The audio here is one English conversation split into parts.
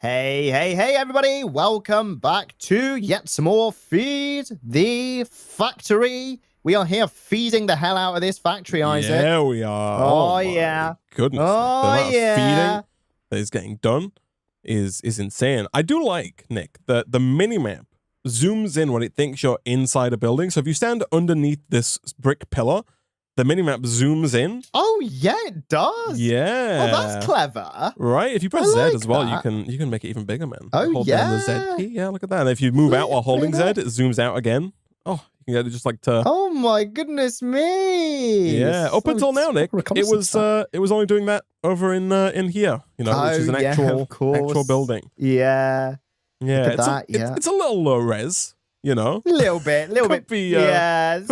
Hey, everybody. Welcome back to yet some more Feed the Factory. We are here feeding the hell out of this factory, Isaac. Yeah, we are. Oh yeah. Goodness. Oh, the amount yeah. of feeding that is getting done is insane. I do like, Nick, that the minimap zooms in when it thinks you're inside a building. So if you stand underneath this brick pillar, the minimap zooms in. Oh yeah, it does. Yeah. Oh, that's clever. Right? If you press I like Z as well, that. you can make it even bigger, man. Oh, Hold down the Z key. Yeah, look at that. And if you move out while holding Z, it zooms out again. Oh, you can get it just like to. Oh my goodness me. Yeah, up until now, Nick, it was only doing that over in here, which is an actual building. Yeah. Yeah, it's it's a little low res, A little bit, could be higher.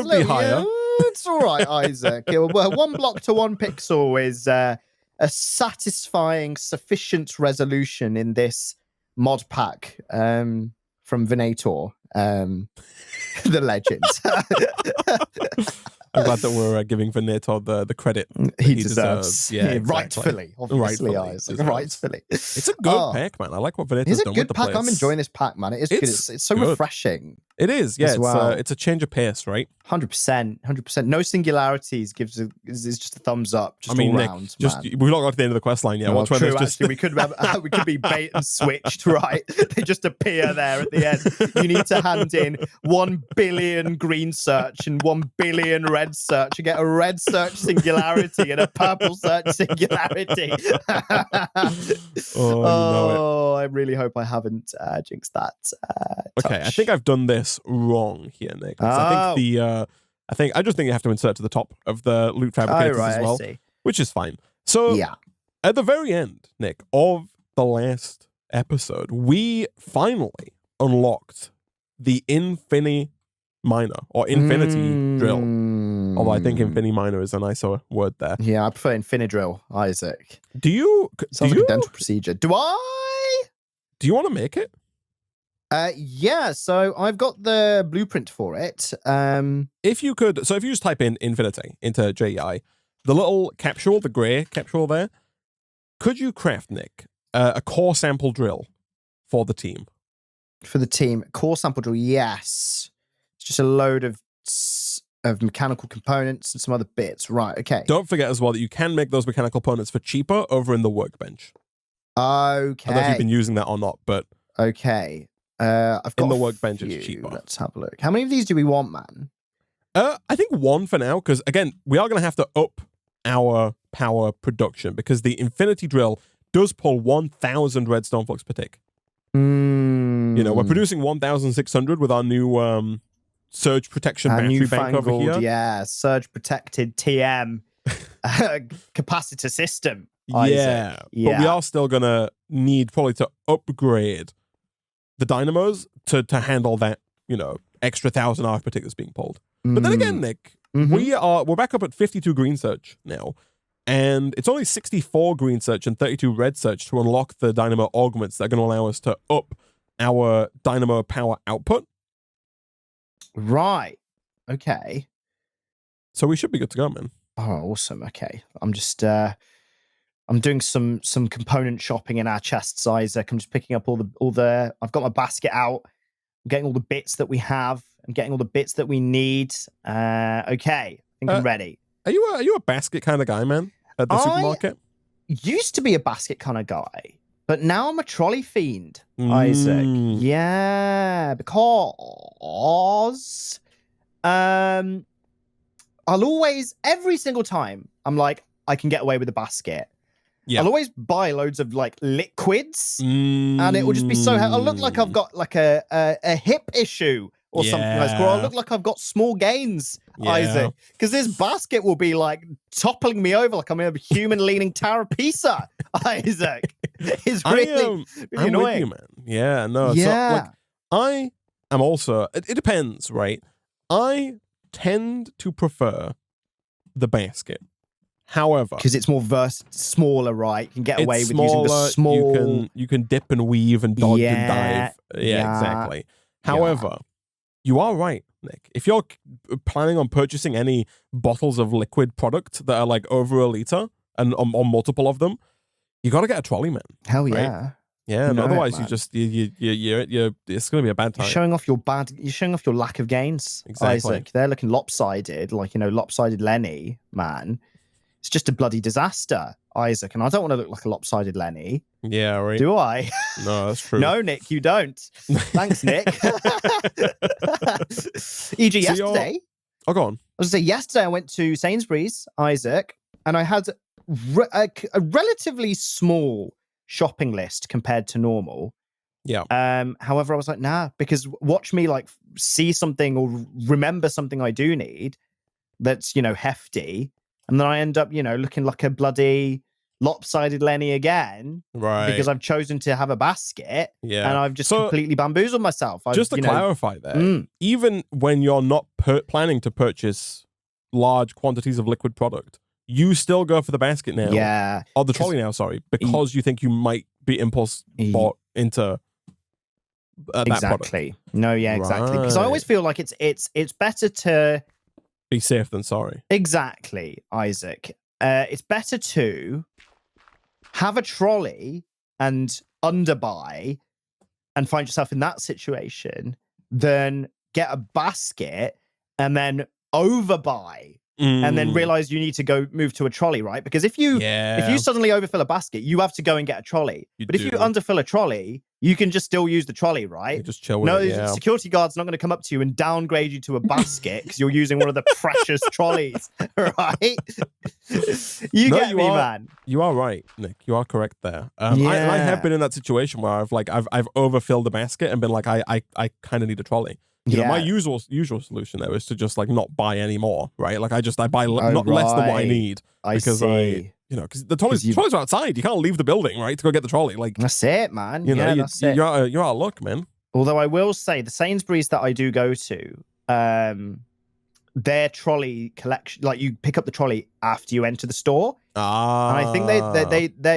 It's all right, Isaac. Well, 1 block to 1 pixel is a satisfying, sufficient resolution in this mod pack from Venator, the legend. I'm glad that we're giving Venator the credit he deserves. Yeah, exactly. Rightfully, obviously, Isaac. Rightfully. It's a good pack, man. I like what Venator's done with the place. It's a good pack. I'm enjoying this pack, man. It is good. It's so refreshing. It is, yeah. It's a change of pace, right? 100%. No singularities is just a thumbs up. Just all Nick, round, we've not got to the end of the quest line yet. No, true, actually, we could be bait and switched, right? They just appear there at the end. You need to hand in 1 billion green search and 1 billion red search. You get a red search singularity and a purple search singularity. Oh, I really hope I haven't jinxed that. Okay, I think I've done this wrong here, Nick. I just think you have to insert to the top of the loot fabricators as well, which is fine. So at the very end, Nick, of the last episode, we finally unlocked the Infinity Miner or Infinity Drill. Although I think Infinity Miner is a nicer word there. Yeah, I prefer Infinidrill, Isaac. Sounds like a dental procedure. Do you want to make it? Yeah, so I've got the blueprint for it. If you just type in Infinity into JEI, the little capsule, the grey capsule there, could you craft, Nick, a core sample drill for the team? For the team, core sample drill, yes. It's just a load of mechanical components and some other bits. Right, okay. Don't forget as well that you can make those mechanical components for cheaper over in the workbench. Okay. I don't know if you've been using that or not, but... Okay. I've got in the workbench it's cheaper. Let's have a look. How many of these do we want, man? I think 1 for now, because again, we are going to have to up our power production because the Infinity Drill does pull 1,000 redstone flux per tick. We're producing 1,600 with our new surge protection battery bank over here. Yeah, surge protected TM capacitor system. Yeah, but we are still going to need probably to upgrade the dynamos to handle that, extra 1,000 arc per tick that's being pulled. But then again, Nick, we're back up at 52 green search now, and it's only 64 green search and 32 red search to unlock the Dynamo Augments that are going to allow us to up our Dynamo power output. Right. Okay. So we should be good to go, man. Oh, awesome. Okay. I'm just I'm doing some component shopping in our chests, Isaac. I'm just picking up all the I've got my basket out. I'm getting all the bits that we have. I'm getting all the bits that we need. Okay. I think I'm ready. Are you a basket kind of guy, man? At the supermarket? Used to be a basket kind of guy, but now I'm a trolley fiend, Isaac. Yeah, because I'll always, every single time, I'm like, I can get away with a basket. Yeah. I'll always buy loads of like liquids, and it will just be so. I'll look like I've got like a hip issue or something like that, or I'll look like I've got small gains, Isaac, because this basket will be like toppling me over like I'm a human leaning Tower of Pisa, Isaac. It's really annoying. With you, man. Yeah, no. Yeah. So, I am also. It depends, right? I tend to prefer the basket. However, because it's more smaller, right? You can get away with using the small. You can dip and weave and dodge and dive. Yeah, exactly. However, you are right, Nick. If you're planning on purchasing any bottles of liquid product that are like over a liter and on multiple of them, you got to get a trolley, man. Hell right? yeah. Yeah, and otherwise you just you're it's going to be a bad time. You're showing off your lack of gains, exactly. Isaac. They're looking lopsided, like, lopsided Lenny, man. It's just a bloody disaster, Isaac. And I don't want to look like a lopsided Lenny. Yeah, right. Do I? No, that's true. No, Nick, you don't. Thanks, Nick. E.g., yesterday. Oh, go on. I was going to say, yesterday I went to Sainsbury's, Isaac, and I had a relatively small shopping list compared to normal. Yeah. However, I was like, nah, because watch me like see something or remember something I do need that's, hefty. And then I end up, looking like a bloody lopsided Lenny again. Right. Because I've chosen to have a basket. Yeah. And I've just completely bamboozled myself. Just to clarify there, even when you're not planning to purchase large quantities of liquid product, you still go for the basket now. Yeah. Or the trolley now, sorry. Because you think you might be impulse bought into that exactly. product. No, yeah, exactly. Because I always feel like it's better to be safe than sorry. Exactly, Isaac. It's better to have a trolley and underbuy and find yourself in that situation than get a basket and then overbuy and then realize you need to go move to a trolley, right? Because if you suddenly overfill a basket, you have to go and get a trolley. But if you underfill a trolley, you can just still use the trolley, right? You just chill with it. No, security guard's not going to come up to you and downgrade you to a basket because you're using one of the precious trolleys, right? You get me, man. You are right, Nick. You are correct there. I have been in that situation where I've overfilled the basket and been like, I kind of need a trolley. You know, my usual solution there is to just like not buy any more, right? Like I buy not less than what I need because because the trolleys are outside. You can't leave the building, right, to go get the trolley. Like that's it, man. You're out of luck, man. Although I will say the Sainsbury's that I do go to, their trolley collection, like you pick up the trolley after you enter the store. And I think they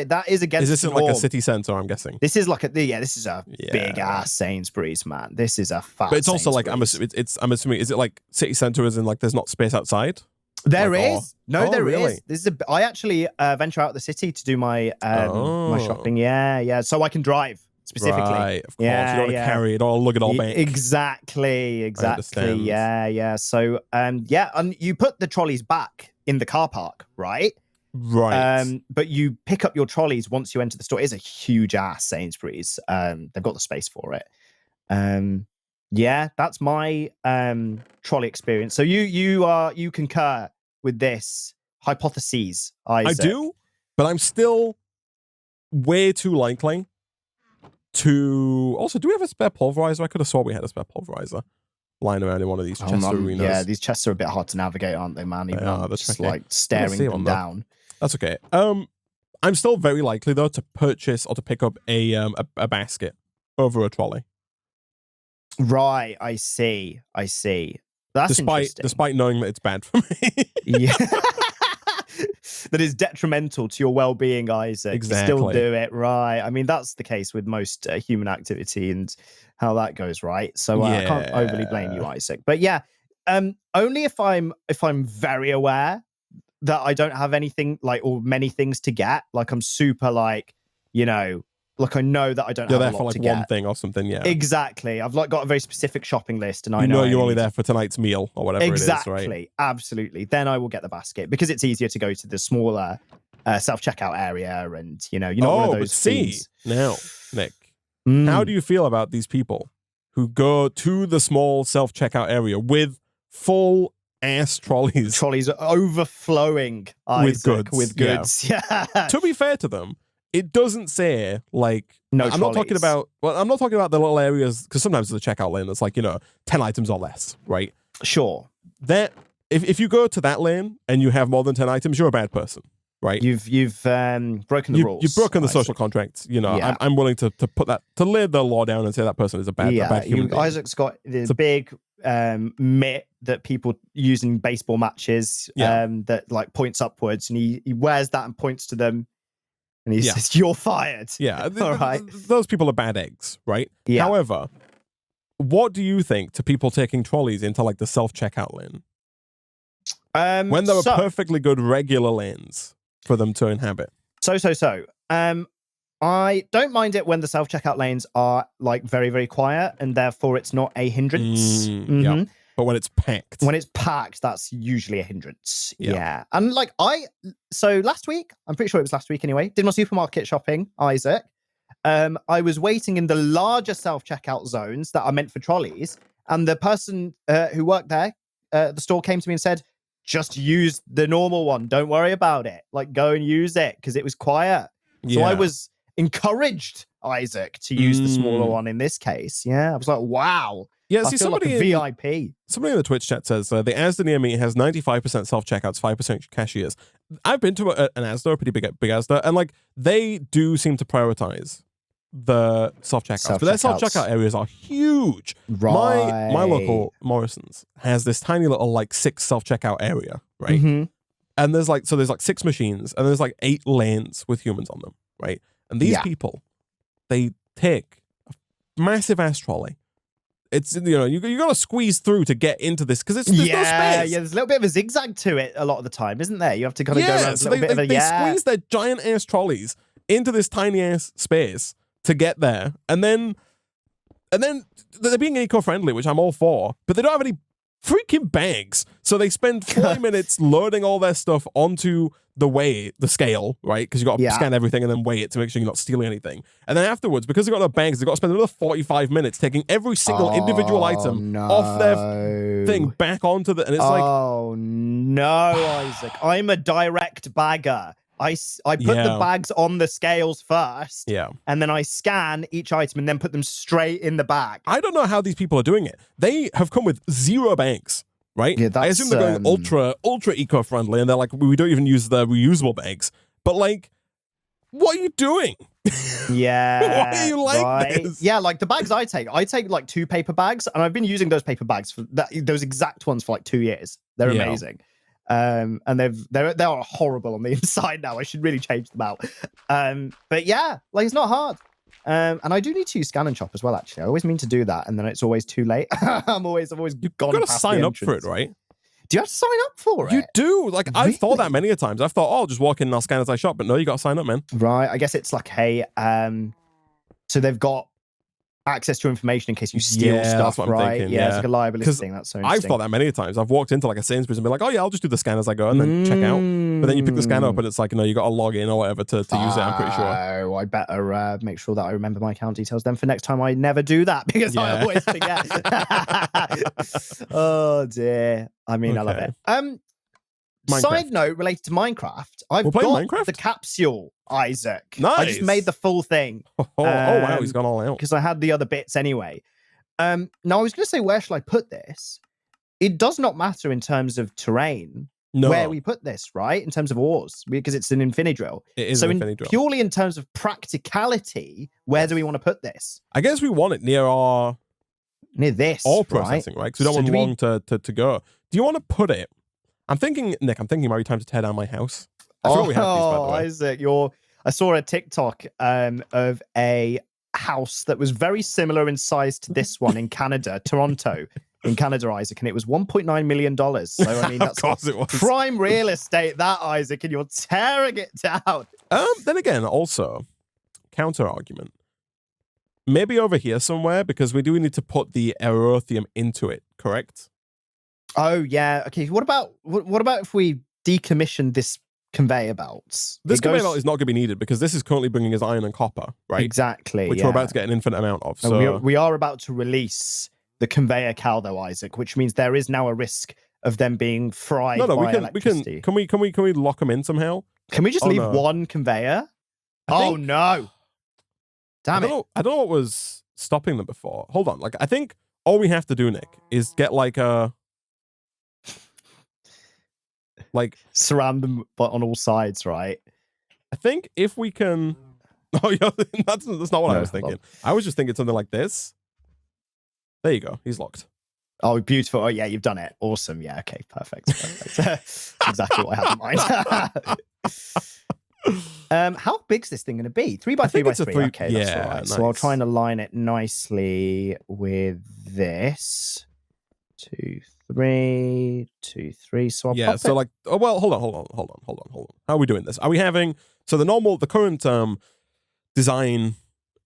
that is against. Is this in like a city centre? I'm guessing this is like this is a big ass Sainsbury's, man. This is a fat. But it's also like I'm assuming is it like city centre as in like there's not space outside? There is. There is. This is I actually venture out of the city to do my my shopping. Yeah. So I can drive specifically. Right, of course. You don't want to carry it or lug it all back. Exactly. Yeah. So and you put the trolleys back in the car park, right? Right. But you pick up your trolleys once you enter the store. It is a huge ass Sainsbury's. They've got the space for it. That's my trolley experience. So you concur with this hypothesis, Isaac? I do, but I'm still way too likely to. Also, do we have a spare pulverizer? I could have swore we had a spare pulverizer lying around in one of these chest arenas. Yeah, these chests are a bit hard to navigate, aren't they, man? Even just like staring them down. That's okay. I'm still very likely though to purchase or to pick up a basket over a trolley. Right, I see. That's interesting. Despite knowing that it's bad for me. Yeah. That is detrimental to your well-being, Isaac. Exactly. Still do it, right? I mean, that's the case with most human activity and how that goes, right? So I can't overly blame you, Isaac. But yeah, only if I'm very aware that I don't have anything like or many things to get. Like I'm super like I know that I don't have a lot to get. You're there for like one thing or something, yeah. Exactly. I've like got a very specific shopping list, and I know you're only there for tonight's meal or whatever it is, right? Exactly. Absolutely. Then I will get the basket because it's easier to go to the smaller self-checkout area, and you're not one of those. But see now, Nick, how do you feel about these people who go to the small self-checkout area with full ass trolleys? Trolleys are overflowing, Isaac, with goods. Yeah. To be fair to them, it doesn't say like I'm not talking about the little areas because sometimes there's a checkout lane that's like 10 items or less, right? Sure. That if you go to that lane and you have more than 10 items, you're a bad person, right? You've broken the rules. You've broken the social contract. I'm willing to put that to lay the law down and say that person is a bad human being. Isaac's got this big mitt that people use in baseball matches that like points upwards, and he wears that and points to them. And he says, "You're fired." Yeah, all right. Those people are bad eggs, right? Yeah. However, what do you think to people taking trolleys into like the self-checkout lane when there were perfectly good regular lanes for them to inhabit? So. I don't mind it when the self-checkout lanes are like very, very quiet, and therefore it's not a hindrance. Yeah. But when it's packed. When it's packed, that's usually a hindrance. Yeah. And like so last week, I'm pretty sure it was last week anyway, did my supermarket shopping, Isaac. I was waiting in the larger self-checkout zones that are meant for trolleys, and the person who worked there, the store, came to me and said, just use the normal one. Don't worry about it. Like, go and use it because it was quiet. So I was encouraged, Isaac, to use the smaller one in this case. Yeah, I was like, wow. Yeah, I feel like a VIP. Somebody in the Twitch chat says the Asda near me has 95% self-checkouts, 5% cashiers. I've been to an Asda, a pretty big Asda, and like they do seem to prioritize the self-checkouts, but their self-checkout areas are huge. Right. My local Morrison's has this tiny little like 6 self-checkout area, right? And there's like 6 machines, and there's like 8 lanes with humans on them, right? And these people, they take a massive ass trolley. It's, you got to squeeze through to get into this because there's no space. Yeah, there's a little bit of a zigzag to it a lot of the time, isn't there? You have to kind of go around a little bit of a they squeeze their giant ass trolleys into this tiny ass space to get there, and then they're being eco-friendly, which I'm all for, but they don't have any freaking bags, so they spend 40 minutes loading all their stuff onto the scale, right? Because you got to scan everything and then weigh it to make sure you're not stealing anything. And then afterwards, because they've got no bags, they've got to spend another 45 minutes taking every single individual item off their thing back onto the, and it's like, oh no, Isaac, I'm a direct bagger. I put the bags on the scales first, and then I scan each item and then put them straight in the bag. I don't know how these people are doing it. They have come with 0 bags, right? Yeah, I assume they're going ultra eco-friendly, and they're like, we don't even use the reusable bags. But like, what are you doing? Yeah. Why are you like this? Yeah, like the bags I take like 2 paper bags, and I've been using those paper bags for those exact ones for like 2 years. They're amazing. And they are horrible on the inside now. I should really change them out. But yeah, like it's not hard. And I do need to use Scan and Chop as well, actually. I always mean to do that, and then it's always too late. I've always gone. You've got to sign up for it, right? Do you have to sign up for it? You do. Like, really? I've thought that many a times. I've thought, I'll just walk in and I'll scan as I shop. But no, you got to sign up, man. Right. I guess it's like, hey, so they've got access to information in case you steal stuff, right? Thinking, it's like a liability thing. That's so interesting. I've thought that many times. I've walked into like a Sainsbury's and been like, oh yeah, I'll just do the scan as I go and then check out. But then you pick the scan up and it's like, no, you got to log in or whatever to use it, I'm pretty sure. Oh, I better make sure that I remember my account details then for next time I never do that because I always forget. Oh dear. I mean, I love it. Side note related to Minecraft, I've got Minecraft? the capsule, Isaac. Nice. I just made the full thing. Wow, he's gone all out. Because I had the other bits anyway. Now, I was going to say, where shall I put this? It does not matter in terms of terrain where we put this, right? In terms of ores, because it's an Infinidrill. It is so an Infinidrill. Purely in terms of practicality, where do we want to put this? I guess we want it near this ore processing, right? Because we don't want long to go. Do you want to put it? Nick, I'm thinking it might be time to tear down my house. I forgot we had these, by the way. Isaac, I saw a TikTok of a house that was very similar in size to this one in Canada, Toronto, in Canada, Isaac, and it was $1.9 million. So, I mean, that's of course it was. Prime real estate, that, Isaac, and you're tearing it down. Then again, also, counter argument. Maybe over here somewhere, because we do need to put the aerothium into it, correct? Oh yeah. Okay. What about if we decommission this conveyor belt? This conveyor belt is not going to be needed because this is currently bringing us iron and copper, right? Exactly. Which we're about to get an infinite amount of. So we are about to release the conveyor cow, though, Isaac, which means there is now a risk of them being fried by electricity. Can we lock them in somehow? Can we just leave one conveyor? No! Damn it! I don't know what was stopping them before. Hold on. Like, I think all we have to do, Nick, is get like a. Like surround them, but on all sides, right? I think if we can. Oh, yeah, that's not what I was thinking. I was just thinking something like this. There you go. He's locked. Oh, beautiful. Oh, yeah, you've done it. Awesome. Yeah. Okay. Perfect. Exactly what I had in mind. How big's this thing going to be? 3x3x3. Okay, that's all right. Nice. So I'll try and align it nicely with this. 2, 3, 2, 3. So I'll pop so it. like, hold on. How are we doing this? Are we having the current design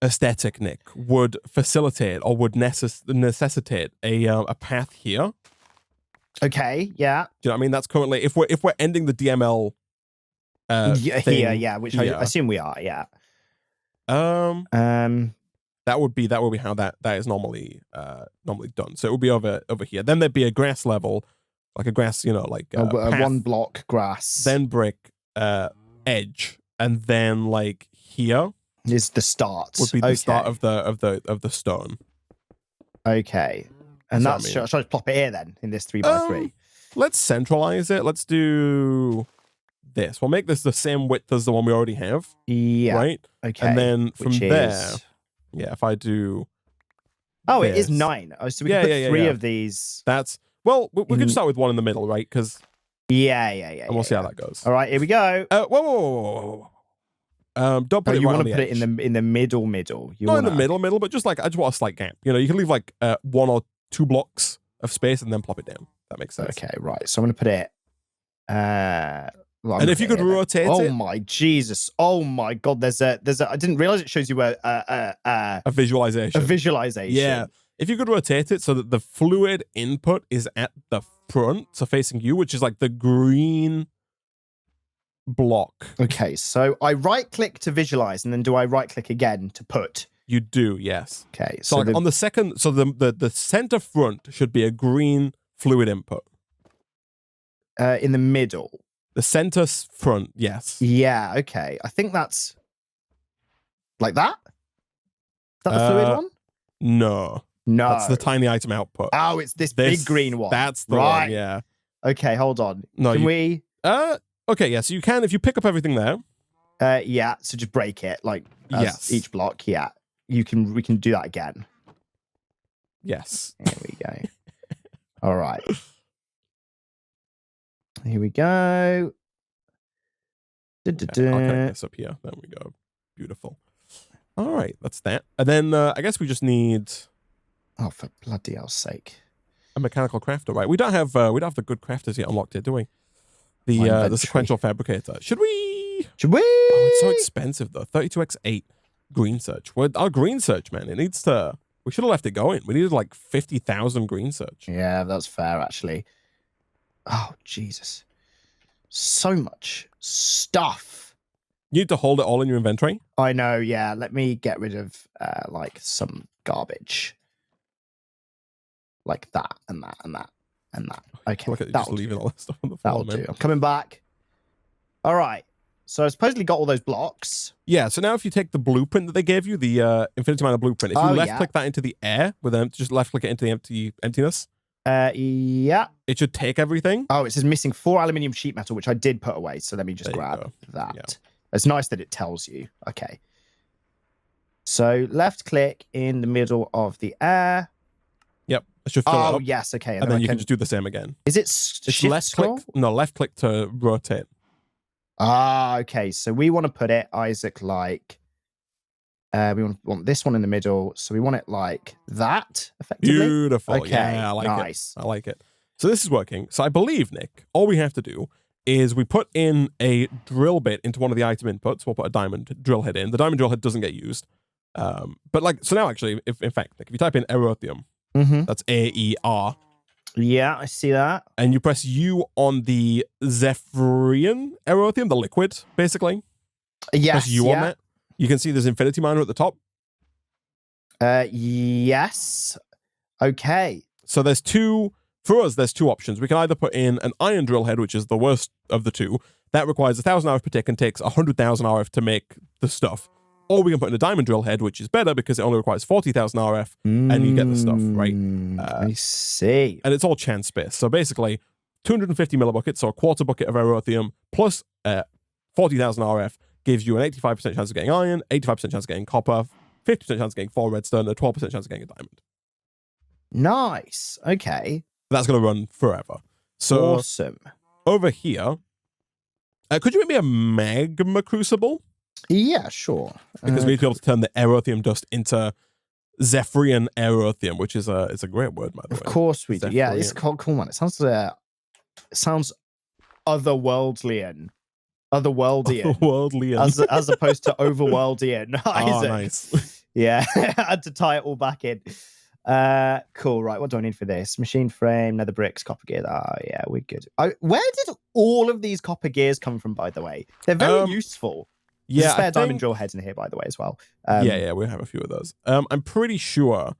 aesthetic, Nick, would facilitate or would necessitate a path here. Okay, yeah. Do you know what I mean? That's currently if we're ending the DML here, yeah, which I assume we are, yeah. That would be how that is normally done. So it would be over here. Then there'd be a grass level, like a grass, like a one block grass. Then brick edge, and then like here is the start. Would be the start of the stone. Okay. And that's should I just plop it here then in this 3x3? Let's centralize it. Let's do this. We'll make this the same width as the one we already have. Yeah. Right? Okay. And then from there, if I do this. It is 9. Oh, so we can put 3 of these. That's we could start with one in the middle, right? Because and we'll see how that goes. All right, here we go. Whoa. Don't put it. You right want to put edge. it in the middle. Not in the middle, but just like I just want a slight gap. You can leave like 1 or 2 blocks of space and then plop it down. That makes sense. Okay, right. So I'm going to put it. And if you could rotate it. Oh my Jesus! Oh my God! There's a. I didn't realize it shows you a visualization. A visualization. Yeah. If you could rotate it so that the fluid input is at the front, so facing you, which is like the green block. Okay, so I right-click to visualize, and then do I right-click again to put? You do, yes. Okay, so like on the second, so the center front should be a green fluid input. In the middle. The center front, yes. Yeah, okay. I think that's like that. Is that the fluid one? No. That's the tiny item output. Oh, it's this big green one. That's the one, yeah. Okay, hold on. No, can we? Okay, yeah. So you can if you pick up everything there. Yeah. So just break it, like each block. Yeah, we can do that again. Yes. Here we go. All right. Here we go. I'll connect this up here. There we go. Beautiful. All right, that's that. And then I guess we just need. Oh, for bloody hell's sake! A mechanical crafter, right? We don't have the good crafters yet unlocked here, do we? The sequential fabricator. Should we? Oh, it's so expensive though. 32x8 green search. Our green search, man. It needs to. We should have left it going. We needed like 50,000 green search. Yeah, that's fair actually. Oh Jesus! So much stuff. You need to hold it all in your inventory. I know. Yeah. Let me get rid of like some garbage. Like that and that and that and that. Okay. Look at you just leaving all that stuff on the floor. That'll do. I'm coming back. All right. So I supposedly got all those blocks. Yeah. So now if you take the blueprint that they gave you, the Infinity Miner blueprint, if you left click that into the air with them, just left click it into the emptiness. Yeah. It should take everything. Oh, it says missing 4 aluminium sheet metal, which I did put away. So let me just grab that. Yeah. It's nice that it tells you. Okay. So left click in the middle of the air. Yep. It should fill it up. Yes. Okay. And then you can just do the same again. Is it shift left click? No, left click to rotate. Okay. So we want to put it, Isaac, like we want this one in the middle. So we want it like that, effectively. Beautiful. Okay. Yeah, I like it. I like it. So this is working. So I believe, Nick, all we have to do is we put in a drill bit into one of the item inputs. We'll put a diamond drill head in. The diamond drill head doesn't get used. But like, so now actually, if in fact, Nick, if you type in aerothium, that's AER. Yeah, I see that. And you press U on the Zephyrian aerothium, the liquid, basically. Yes. Press U on that. You can see there's Infinity Miner at the top. Yes. Okay. So there's two options. We can either put in an iron drill head, which is the worst of the two. That requires 1,000 RF per tick and takes 100,000 RF to make the stuff. Or we can put in a diamond drill head, which is better because it only requires 40,000 RF and you get the stuff, right? I see. And it's all chance based. So basically, 250 millibuckets, so a quarter bucket of aerothium plus 40,000 RF gives you an 85% chance of getting iron, 85% chance of getting copper, 50% chance of getting 4 redstone, and a 12% chance of getting a diamond. Nice. Okay. That's going to run forever. So awesome. Over here, could you make me a Magma Crucible? Yeah, sure. Because we need to be able to turn the aerothium dust into Zephyrian aerothium, which is it's a great word, by the way. Of course we do. Yeah, it's cool, man. It sounds otherworldly. Otherworldian. as opposed to overworldian. Oh, nice. Yeah, I had to tie it all back in. Cool. Right, what do I need for this? Machine frame, nether bricks, copper gear. Yeah, we're good. Where did all of these copper gears come from, by the way? They're very useful. Yeah, There's spare diamond drill heads in here, by the way, as well. Yeah, we have a few of those. I'm pretty sure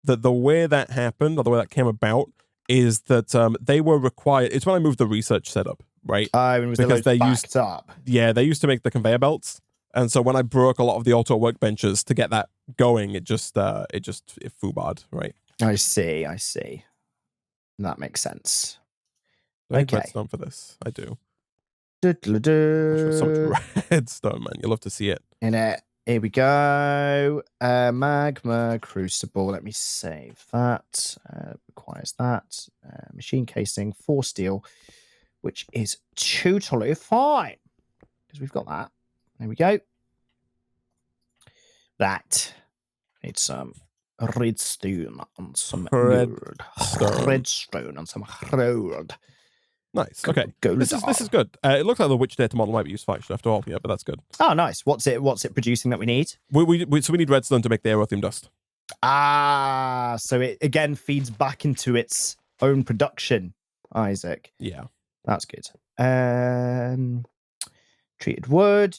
that the way that happened, or the way that came about, is that they were required. It's when I moved the research setup, right? Because they used up. Yeah, they used to make the conveyor belts, and so when I broke a lot of the auto workbenches to get that going, it foobarred, right? I see. That makes sense. I have redstone for this. I do. So much redstone, man. You'll love to see it. In it. Here we go. Magma Crucible. Let me save that. Requires that. Machine casing, 4 steel, which is totally fine. Because we've got that. There we go. That. Need some redstone and some redstone and some gold. Nice. Okay. This is good. It looks like the witch data model might be useful actually after all here, but that's good. Oh, nice. What's it producing that we need? So we need redstone to make the aerothium dust. So it again feeds back into its own production, Isaac. Yeah. That's good. Treated wood.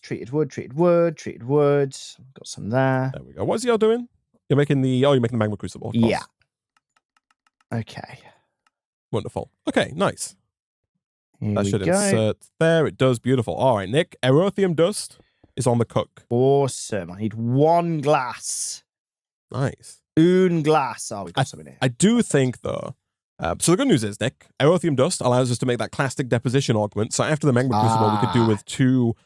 Got some there. There we go. What's y'all doing? You're making the Magma Crucible. Yeah. Okay. Wonderful. Okay, nice. That should insert there. It does. Beautiful. All right, Nick. Aerothium dust is on the cook. Awesome. I need 1 glass. Nice. Un glass. Oh, we got some in here. I do think, though, so the good news is, Nick, aerothium dust allows us to make that classic deposition augment. So after the Magma Crucible, we could do with 2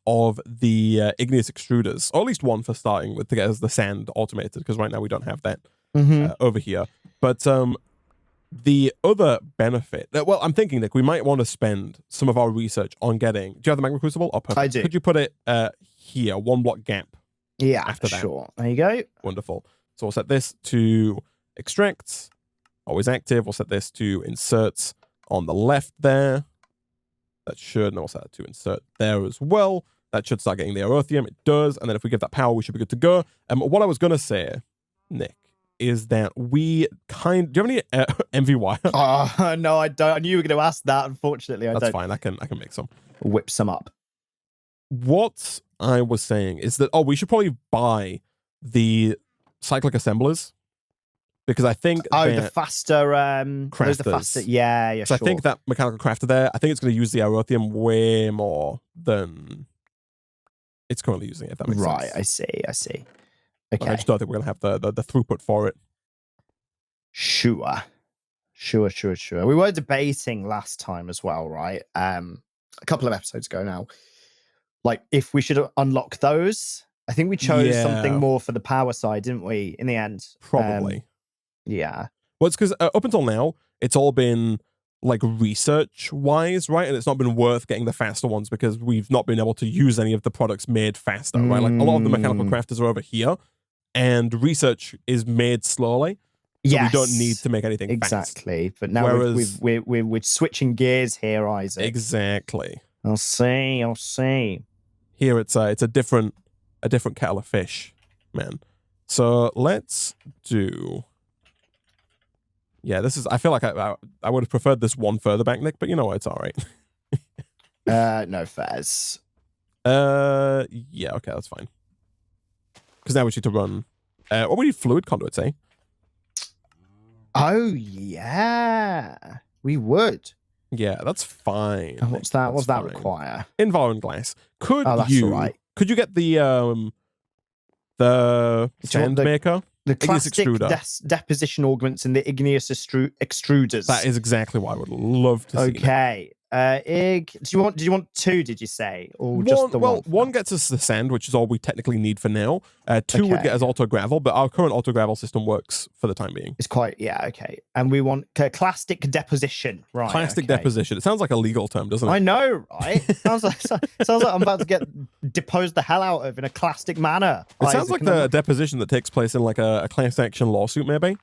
of the igneous extruders, or at least 1 for starting with to get us the sand automated, because right now we don't have that over here. But the other benefit, well, I'm thinking, Nick, we might want to spend some of our research on getting. Do you have the Magma Crucible? Oh, perfect. I do. Could you put it here, 1 block gap? Yeah, after that. Sure. There you go. Wonderful. So we'll set this to extracts, always active. We'll set this to inserts on the left there. That should, and then we'll set that to insert there as well. That should start getting the aerothium. It does. And then if we give that power, we should be good to go. What I was going to say, Nick, is that do you have any MV wire? No, I don't. I knew you were going to ask that. Unfortunately, That's fine. I can make some. Whip some up. What I was saying is that we should probably buy the cyclic assemblers, because I think the faster crafters. The faster, yeah. So sure. I think that mechanical crafter there, I think it's going to use the aerothium way more than it's currently using it. If that makes sense. Right. I see. Okay. I just don't think we're going to have the throughput for it. Sure. We were debating last time as well, right? A couple of episodes ago now. Like, if we should unlock those. I think we chose something more for the power side, didn't we, in the end? Probably. Yeah. Well, it's because up until now, it's all been like research-wise, right? And it's not been worth getting the faster ones because we've not been able to use any of the products made faster, right? Like, a lot of the mechanical crafters are over here, and research is made slowly. So we don't need to make anything exactly. fast. But now we're switching gears here, Isaac. Exactly. I'll see. Here it's a different kettle of fish, man. So let's do. Yeah, this is. I feel like I would have preferred this one further back, Nick, but you know what? It's all right. No fairs. Yeah, okay, that's fine. Because now we need to run. We need fluid conduits, eh? Oh yeah, we would. Yeah, that's fine. Oh, what's that? What's that require? Environ glass. Could that's you? All right. Could you get the sand maker? The classic deposition augments and the igneous extruders. That is exactly what I would love to see. Okay. Did you want 2, did you say? Or just the one? One gets us the sand, which is all we technically need for now. 2 would get us auto gravel, but our current auto gravel system works for the time being. It's quite, okay. And we want classic deposition, right? Classic deposition. It sounds like a legal term, doesn't it? I know, right? sounds like I'm about to get deposed the hell out of in a classic manner. It sounds like the deposition that takes place in like a class action lawsuit, maybe.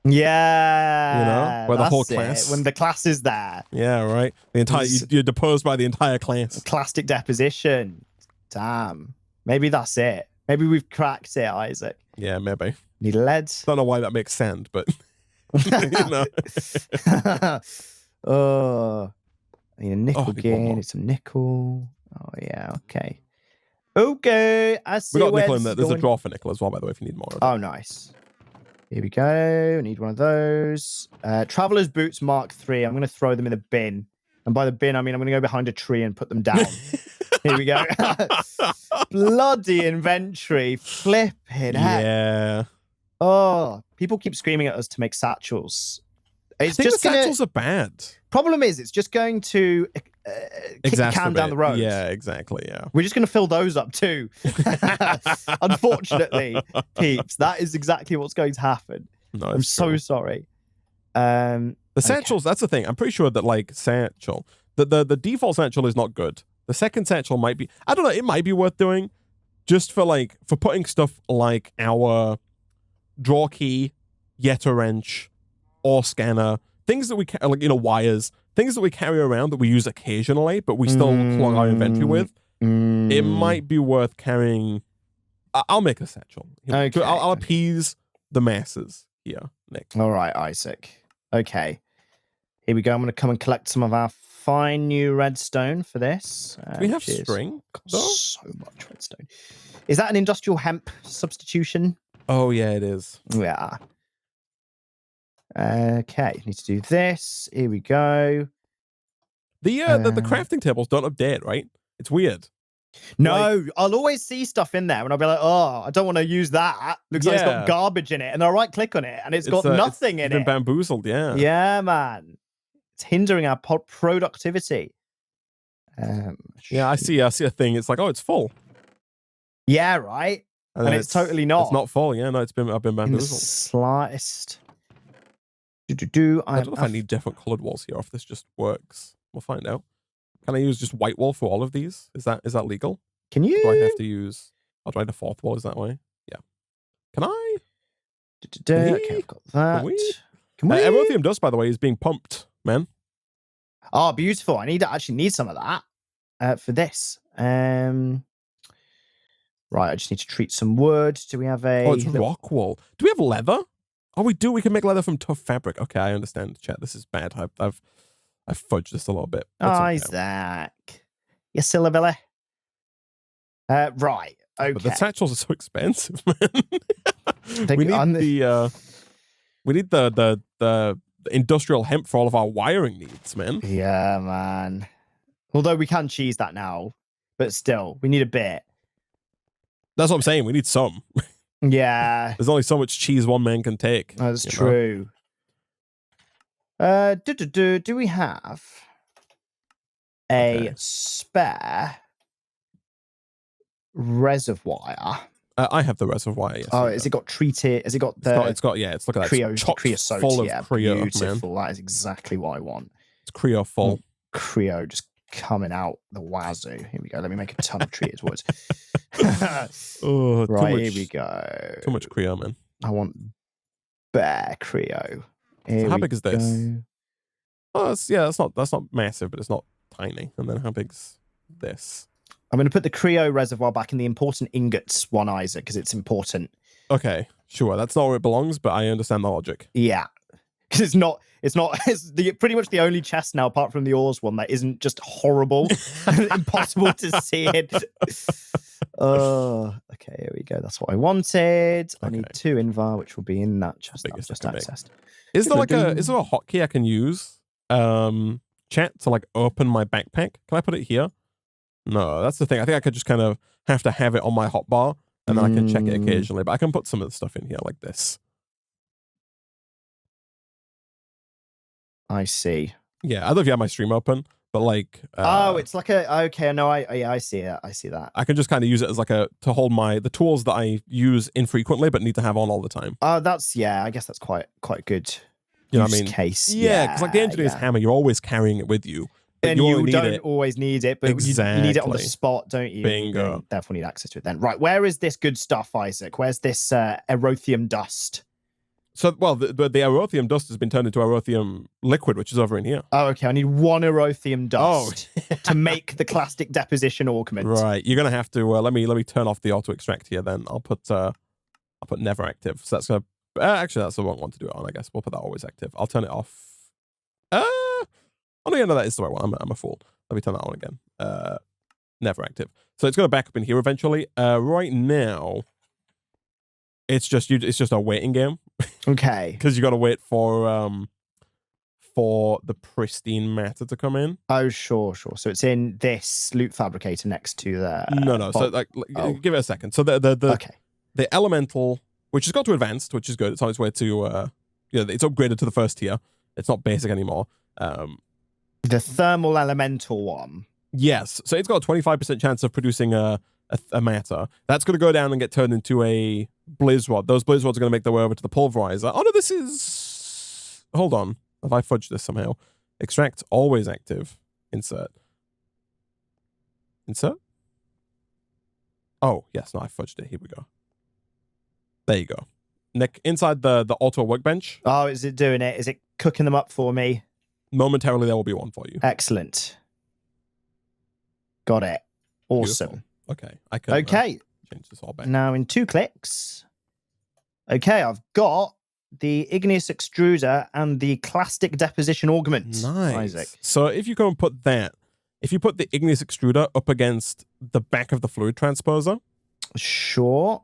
Yeah, where the whole class. When the class is there. Yeah, right. The entire you're deposed by the entire class. Plastic deposition. Damn. Maybe that's it. Maybe we've cracked it, Isaac. Yeah, maybe. Need lead. Don't know why that makes sense, but Oh, I need a nickel gear. Need some nickel. Oh yeah, okay. Okay, I see. We got nickel in there. There's a drawer for nickel as well, by the way, if you need more. Oh, nice. Here we go. I need one of those. Traveler's boots Mark III. I'm going to throw them in the bin. And by the bin, I mean I'm going to go behind a tree and put them down. Here we go. Bloody inventory. Flipping heck. Yeah. Oh, people keep screaming at us to make satchels. It's just satchels are bad. Problem is, it's just going to kick the can down the road. Yeah, exactly. Yeah. We're just going to fill those up too. Unfortunately, peeps, that is exactly what's going to happen. No, I'm so sorry. The satchels, that's the thing. I'm pretty sure that like satchel, the default satchel is not good. The second satchel might be, I don't know, it might be worth doing just for putting stuff like our draw key, Yeta wrench, or scanner, things that we like, wires, things that we carry around that we use occasionally, but we still plug our inventory with. It might be worth carrying. I'll make a satchel. Okay. I'll appease the masses here, Nick. All right, Isaac. Okay. Here we go. I'm going to come and collect some of our fine new redstone for this. Do we have string? So much redstone. Is that an industrial hemp substitution? Oh, yeah, it is. Yeah. Okay, need to do this. Here we go. The crafting tables don't update, right? It's weird. No, I'll always see stuff in there and I'll be like, oh, I don't want to use that. Looks like it's got garbage in it. And I'll right click on it and it's got nothing in it. It's been bamboozled, yeah. Yeah, man. It's hindering our productivity. Yeah, I see a thing. It's like, oh, it's full. Yeah, right. And it's totally not. It's not full. Yeah, no, I've been bamboozled. In the slightest. I don't know if I need different colored walls here, or if this just works. We'll find out. Can I use just white wall for all of these? Is that legal? Can you? Or do I have to use? I'll try the fourth wall. Is that way? Yeah. Can I? Okay, I've got that. Can we? Emerothium dust, by the way, is being pumped, man. Oh, beautiful. I actually need some of that for this. Right, I just need to treat some wood. Do we have a... Oh, it's rock wool. Do we have leather? Oh, we do. We can make leather from tough fabric. Okay, I understand. Chat, this is bad. I've fudged this a little bit. Isaac. You silly Billy. Right, okay. But the satchels are so expensive, man. We need the industrial hemp for all of our wiring needs, man. Yeah, man. Although we can cheese that now, but still, we need a bit. That's what I'm saying. We need some. Yeah. There's only so much cheese one man can take. That's true. Do we have a spare reservoir? I have the reservoir. Yes. Oh, has it got treated? Has it got the? It's got yeah. It's look at that. Creosote full of Creo, beautiful. Man. That is exactly what I want. It's Creo full. Creo just coming out the wazoo. Here we go. Let me make a ton of treated wood. Oh, right, here we go. Too much Creo, man. I want bare Creo. So how big is this? Oh, that's not massive, but it's not tiny. And then how big's this? I'm going to put the Creo reservoir back in the important ingots one, Isaac, because it's important. Okay, sure. That's not where it belongs, but I understand the logic. Yeah, because it's pretty much the only chest now, apart from the ores one, that isn't just horrible and impossible to see it. Okay, here we go. That's what I wanted. Okay. I need 2 invar, which will be in that chest that I've just accessed. Is there a hotkey I can use, chat, to like open my backpack? Can I put it here? No, that's the thing. I think I could just kind of have to have it on my hotbar, and then I can check it occasionally. But I can put some of the stuff in here like this. I see. Yeah, I don't know if you have my stream open, but like... it's like a... Okay, no, I see it. I see that. I can just kind of use it as like to hold the tools that I use infrequently, but need to have on all the time. Oh, I guess that's quite good you know what I mean? Case. Yeah, because like the engineer's hammer, you're always carrying it with you. And you don't always need it, but exactly. you need it on the spot, don't you? Bingo. You therefore need access to it then. Right, where is this good stuff, Isaac? Where's this erothium dust? So, well, the Aerothium dust has been turned into Aerothium liquid, which is over in here. Oh, okay. I need 1 Aerothium dust to make the Clastic Deposition Augment. Right. You're gonna have to let me turn off the auto extract here. Then I'll put never active. So that's gonna actually that's the wrong one to do it on. I guess we'll put that always active. I'll turn it off. Oh no, that is the right one. I'm a fool. Let me turn that on again. Never active. So it's gonna back up in here eventually. Right now, it's just a waiting game. Okay. Because you got to wait for the pristine matter to come in. Oh, sure. So it's in this loot fabricator next to the. No. So give it a second. So the elemental, which has got to advanced, which is good. It's on its way to it's upgraded to the first tier. It's not basic anymore. The thermal elemental one. Yes. So it's got a 25% chance of producing a matter. That's going to go down and get turned into a blizz rod. Those blizz rods are going to make their way over to the pulverizer. Oh no, this is... Hold on. Have I fudged this somehow? Extract, always active. Insert. Oh, yes. No, I fudged it. Here we go. There you go. Nick, inside the auto workbench. Oh, is it doing it? Is it cooking them up for me? Momentarily, there will be one for you. Excellent. Got it. Awesome. Beautiful. Okay. I can change this all back. Now in 2 clicks. Okay, I've got the igneous extruder and the Clastic Deposition Augment. Nice. Isaac. So if you go and put that, if you put the igneous extruder up against the back of the fluid transposer. Sure.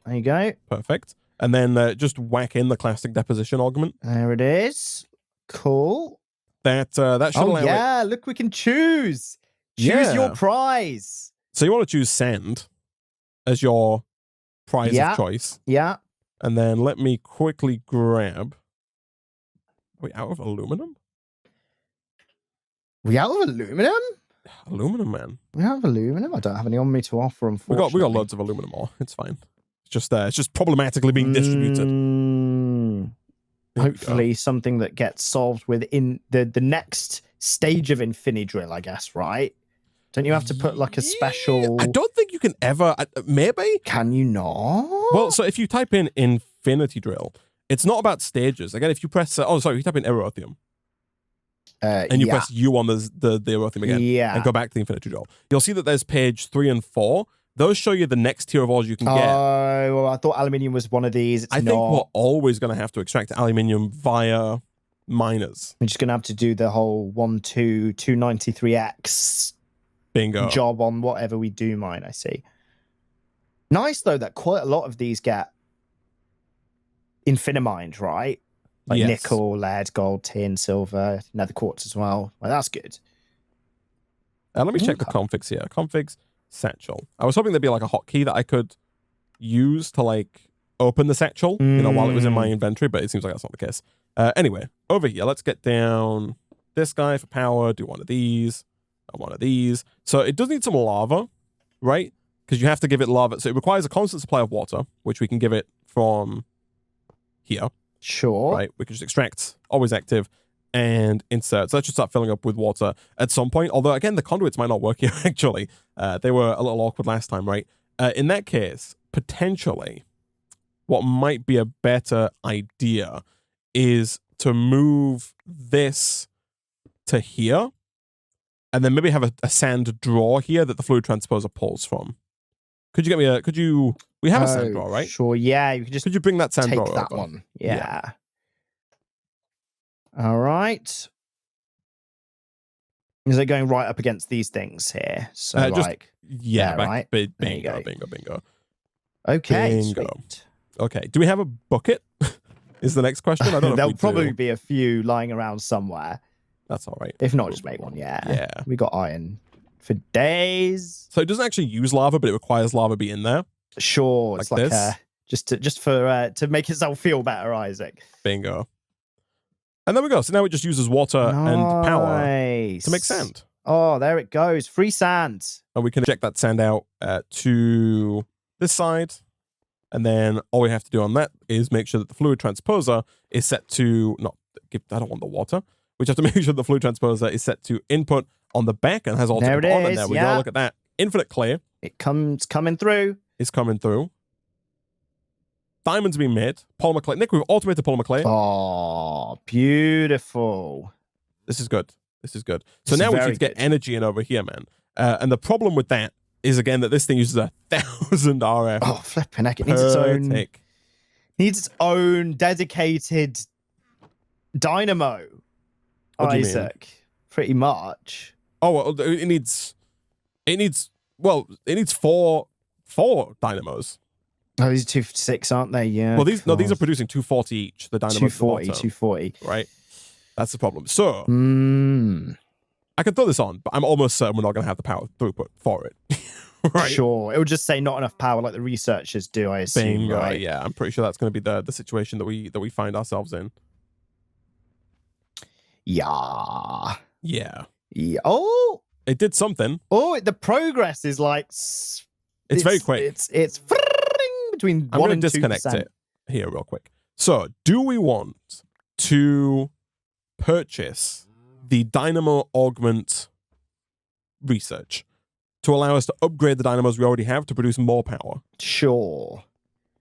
There you go. Perfect. And then just whack in the Clastic Deposition Augment. There it is. Cool. That should allow it. Yeah, look, we can choose. Choose your prize. So you want to choose sand as your prize of choice. Yeah. And then let me quickly grab... Are we out of aluminum? We out of aluminum? Aluminum, man. We have aluminum? I don't have any on me to offer, unfortunately. We got loads of aluminum ore. It's fine. It's just problematically being distributed. Hopefully something that gets solved within the next stage of Infinidrill, I guess, right? Don't you have to put like a special... I don't think you can ever... Maybe? Can you not? Well, so if you type in Infinity Drill, it's not about stages. Again, if you press... if you type in Aerothium, and you press U on the Aerothium again, and go back to the Infinity Drill, you'll see that there's page 3 and 4. Those show you the next tier of ores you can get. Oh, well, I thought aluminium was one of these. It's I think we're always going to have to extract aluminium via miners. We're just going to have to do the whole 293X bingo job on whatever we do mine, I see. Nice, though, that quite a lot of these get infinimined, right? Like nickel, lead, gold, tin, silver, nether quartz as well. Well, that's good. Let me check the configs here. Configs, satchel. I was hoping there'd be like a hotkey that I could use to like open the satchel, while it was in my inventory, but it seems like that's not the case. Anyway, over here, let's get down this guy for power, do one of these, and one of these. So it does need some lava, right? Because you have to give it lava. So it requires a constant supply of water, which we can give it from here. Sure. Right? We can just extract, always active, and insert. So that should start filling up with water at some point. Although, again, the conduits might not work here, actually. They were a little awkward last time, right? In that case, potentially, what might be a better idea is to move this to here, and then maybe have a sand drawer here that the fluid transposer pulls from. Could you get me we have a sand drawer, right? Sure, yeah. You could you bring that sand drawer over? Take that one. Yeah. All right. Is it going right up against these things here? So right. Bingo. Okay, bingo. Sweet. Okay, do we have a bucket? Is the next question. I don't know. There'll probably be a few lying around somewhere. That's all right. If not, just make one. Yeah. Yeah. We got iron for days. So it doesn't actually use lava, but it requires lava be in there. Sure, it's like just for to make itself feel better, Isaac. Bingo. And there we go. So now it just uses water and power to make sand. Oh, there it goes. Free sand. And we can eject that sand out to this side. And then all we have to do on that is make sure that the fluid transposer is set to I don't want the water. We just have to make sure the fluid transposer is set to input on the back and has alternate on. And there we go. Look at that. Infinite clear. Coming through. It's coming through. diamonds being made. Polymer clay. Nick, we've automated polymer clay. Oh, beautiful. This is good. This is good. So now we need to get energy in over here, man. And the problem with that is, again, that this thing uses 1,000 RF. Oh, flipping heck. It needs its own dedicated dynamo. What do you Isaac, mean? Pretty much. Oh, well, it needs four dynamos. Oh, these are 256, aren't they? Yeah. Well, these are producing 240 each. The dynamos 240. Right. That's the problem. So I can throw this on, but I'm almost certain we're not going to have the power throughput for it. Right. Sure. It would just say not enough power, like the researchers do, I assume. Right. Yeah, I'm pretty sure that's going to be the situation that we find ourselves in. Yeah. Yeah. Oh, it did something. Oh, the progress is like it's very quick. It's between 1 and 2%. Disconnect it here real quick. So, do we want to purchase the Dynamo Augment research to allow us to upgrade the dynamos we already have to produce more power? Sure.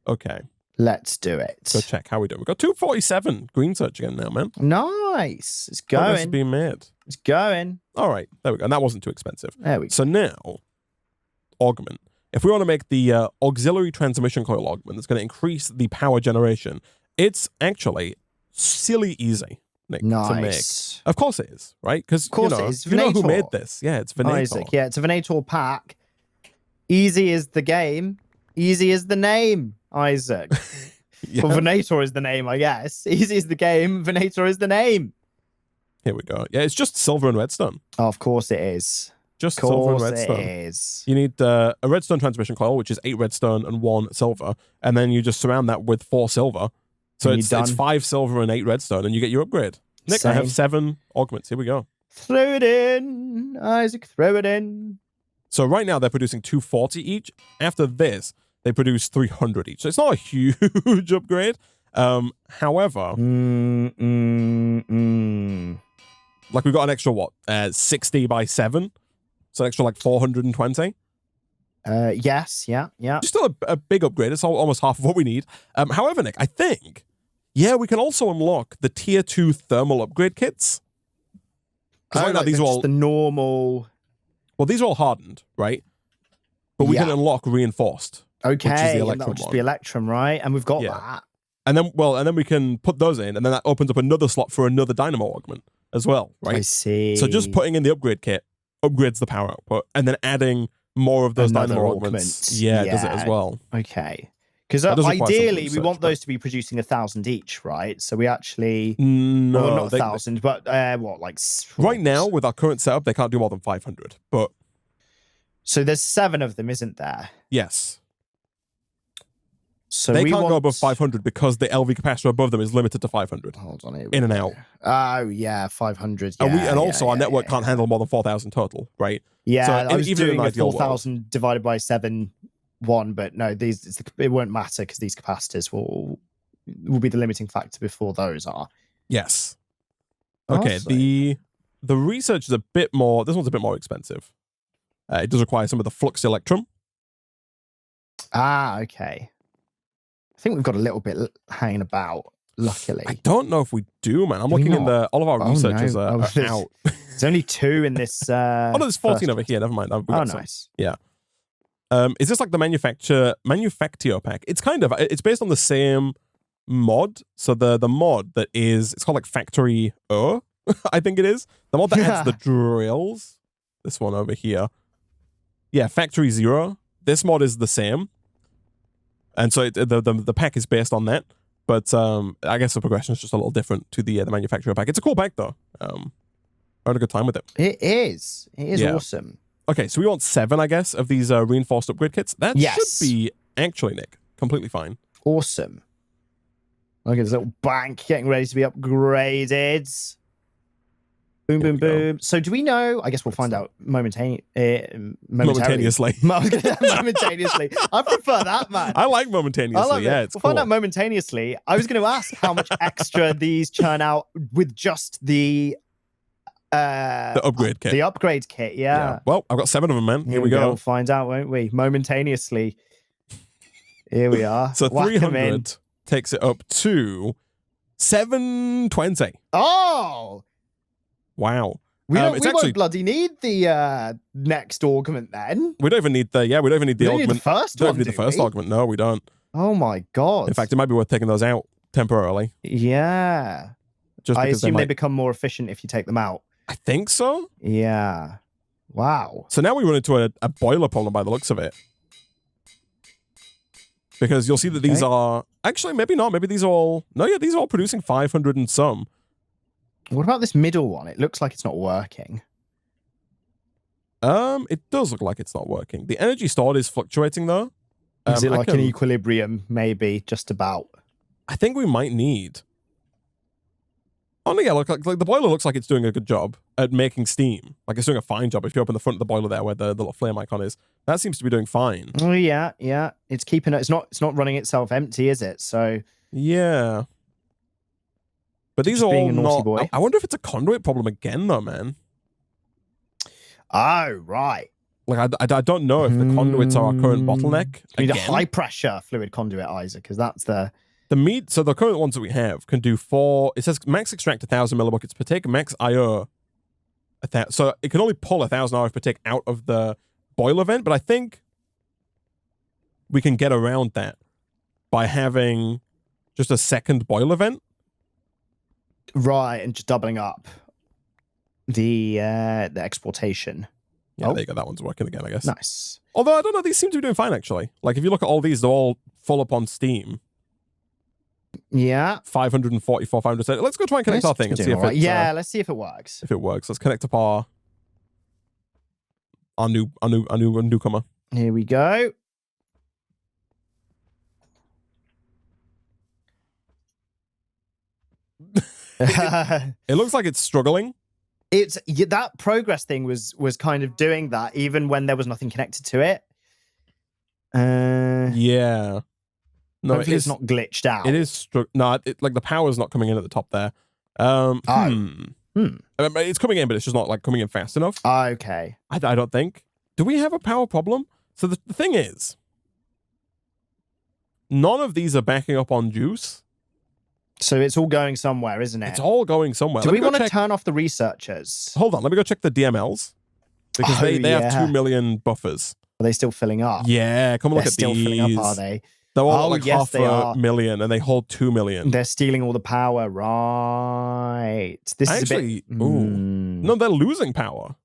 Okay. Let's do it. Go check how we do. We've got 247 green search again now, man. Nice. It's going. Progress is being made. It's going. All right. There we go. And that wasn't too expensive. There we go. So now, augment. If we want to make the auxiliary transmission coil augment that's going to increase the power generation, it's actually silly easy, Nick, to make. Of course it is, right? Because it is. You know who made this. Yeah, it's Venator. Isaac. Yeah, it's a Venator pack. Easy is the game. Easy is the name, Isaac. Yeah. Well, Venator is the name, I guess. Easy is the game. Venator is the name. Here we go. Yeah, it's just silver and redstone. Oh, of course it is. Just silver and redstone. It is. You need a redstone transmission coil, which is 8 redstone and 1 silver, and then you just surround that with 4 silver. So it's 5 silver and 8 redstone, and you get your upgrade. Nick, I have 7 augments. Here we go. Throw it in, Isaac. Throw it in. So right now they're producing 240 each. After this, they produce 300 each. So it's not a huge upgrade. However, like we've got an extra 60 by 7. So an extra like 420. Yes, yeah. Still a big upgrade. It's almost half of what we need. However, Nick, I think, we can also unlock the tier 2 thermal upgrade kits. Right now, these are all the normal. Well, these are all hardened, right? But we can unlock reinforced. Okay, which is the and that would just be Electrum, right? And we've got that. And then we can put those in, and then that opens up another slot for another Dynamo Augment as well, right? I see. So just putting in the upgrade kit upgrades the power output, and then adding more of those Dynamo Augments. Yeah, it does it as well. Okay. Because ideally, we want those to be producing 1,000 each, right? So we actually... No. Well, not 1,000, but what? Right now, with our current setup, they can't do more than 500, but... So there's 7 of them, isn't there? Yes. So they can't go above 500 because the LV capacitor above them is limited to 500. Hold on, here in and out. Oh, yeah, 500. And also, our network can't handle more than 4,000 total, right? Yeah, so I was doing a 4,000 divided by 7... but no, it won't matter because these capacitors will be the limiting factor before those are. Yes. Okay, awesome. The research is a bit more. This one's a bit more expensive. It does require some of the flux electrum. Ah, okay. I think we've got a little bit hanging about. Luckily, I don't know if we do, man. I'm looking in all of our researchers are out. There's only 2 in this. Oh no, there's 14 over here. Never mind. Nice. Yeah. Is this like the Manufactio pack? It's based on the same mod. So the mod that is, it's called like Factory O, I think it is. The mod that adds the drills. This one over here. Yeah, Factory 0. This mod is the same. And so the pack is based on that. But I guess the progression is just a little different to the Manufacturer pack. It's a cool pack though. I had a good time with it. It is. It is awesome. Okay, so we want 7, I guess, of these reinforced upgrade kits. That should be, actually, Nick, completely fine. Awesome. Look at this little bank getting ready to be upgraded. Boom, boom, boom. So do we know? I guess we'll find out momentarily. Momentaneously. Momentaneously. I prefer that, man. I like momentaneously. It's cool. We'll find out momentaneously. I was going to ask how much extra these churn out with just the upgrade kit. The upgrade kit, yeah. Well, I've got 7 of them, man. Here we go. We'll find out, won't we? Momentaneously. Here we are. So 300 takes it up to 720. Oh! Wow. We won't bloody need the next augment then. We don't even need the augment. Need the first don't one, need the first augment. No, we don't. Oh my god. In fact, it might be worth taking those out temporarily. Yeah. Just I assume they become more efficient if you take them out. I think so. Yeah. Wow. So now we run into a boiler problem by the looks of it. Because you'll see that these are... Actually, maybe not. Maybe these are all... No, yeah, these are all producing 500 and some. What about this middle one? It looks like it's not working. It does look like it's not working. The energy stored is fluctuating, though. Is it like an equilibrium, maybe, just about? I think we might need... Oh, no, yeah, look, like the boiler looks like it's doing a good job at making steam. Like, it's doing a fine job. If you open the front of the boiler there where the little flame icon is, that seems to be doing fine. Oh, yeah, yeah. It's keeping it... It's not running itself empty, is it? So... Yeah. But these are all not... I wonder if it's a conduit problem again, though, man. Oh, right. Like, I don't know if the conduits are our current bottleneck. You need a high-pressure fluid conduit, Isaac, because that's the... So the current ones that we have can do 4... It says max extract 1,000 millibuckets per tick, max IO... So it can only pull 1,000 RF per tick out of the boiler vent, but I think we can get around that by having just a second boiler vent. Right, and just doubling up the exportation. Yeah, there you go. That one's working again, I guess. Nice. Although, I don't know, these seem to be doing fine, actually. Like, if you look at all these, they're all full up on Steam. Yeah. 544, 530. Let's go try and connect our thing and see if it... Yeah, let's see if it works. If it works. Let's connect up our newcomer. Here we go. It looks like it's struggling. That progress thing was kind of doing that even when there was nothing connected to it. Yeah. No, hopefully it's not glitched out. It is like the power's not coming in at the top there. It's coming in, but it's just not like coming in fast enough. Okay. I don't think. Do we have a power problem? So the thing is, none of these are backing up on juice. So it's all going somewhere, isn't it? It's all going somewhere. Do we want to turn off the researchers? Hold on, let me go check the DMLs. Because they have 2 million buffers. Are they still filling up? Yeah, come and look at these. They're still filling up, are they? They're all like half a million, and they hold 2 million. They're stealing all the power, right? This is a bit... No, they're losing power.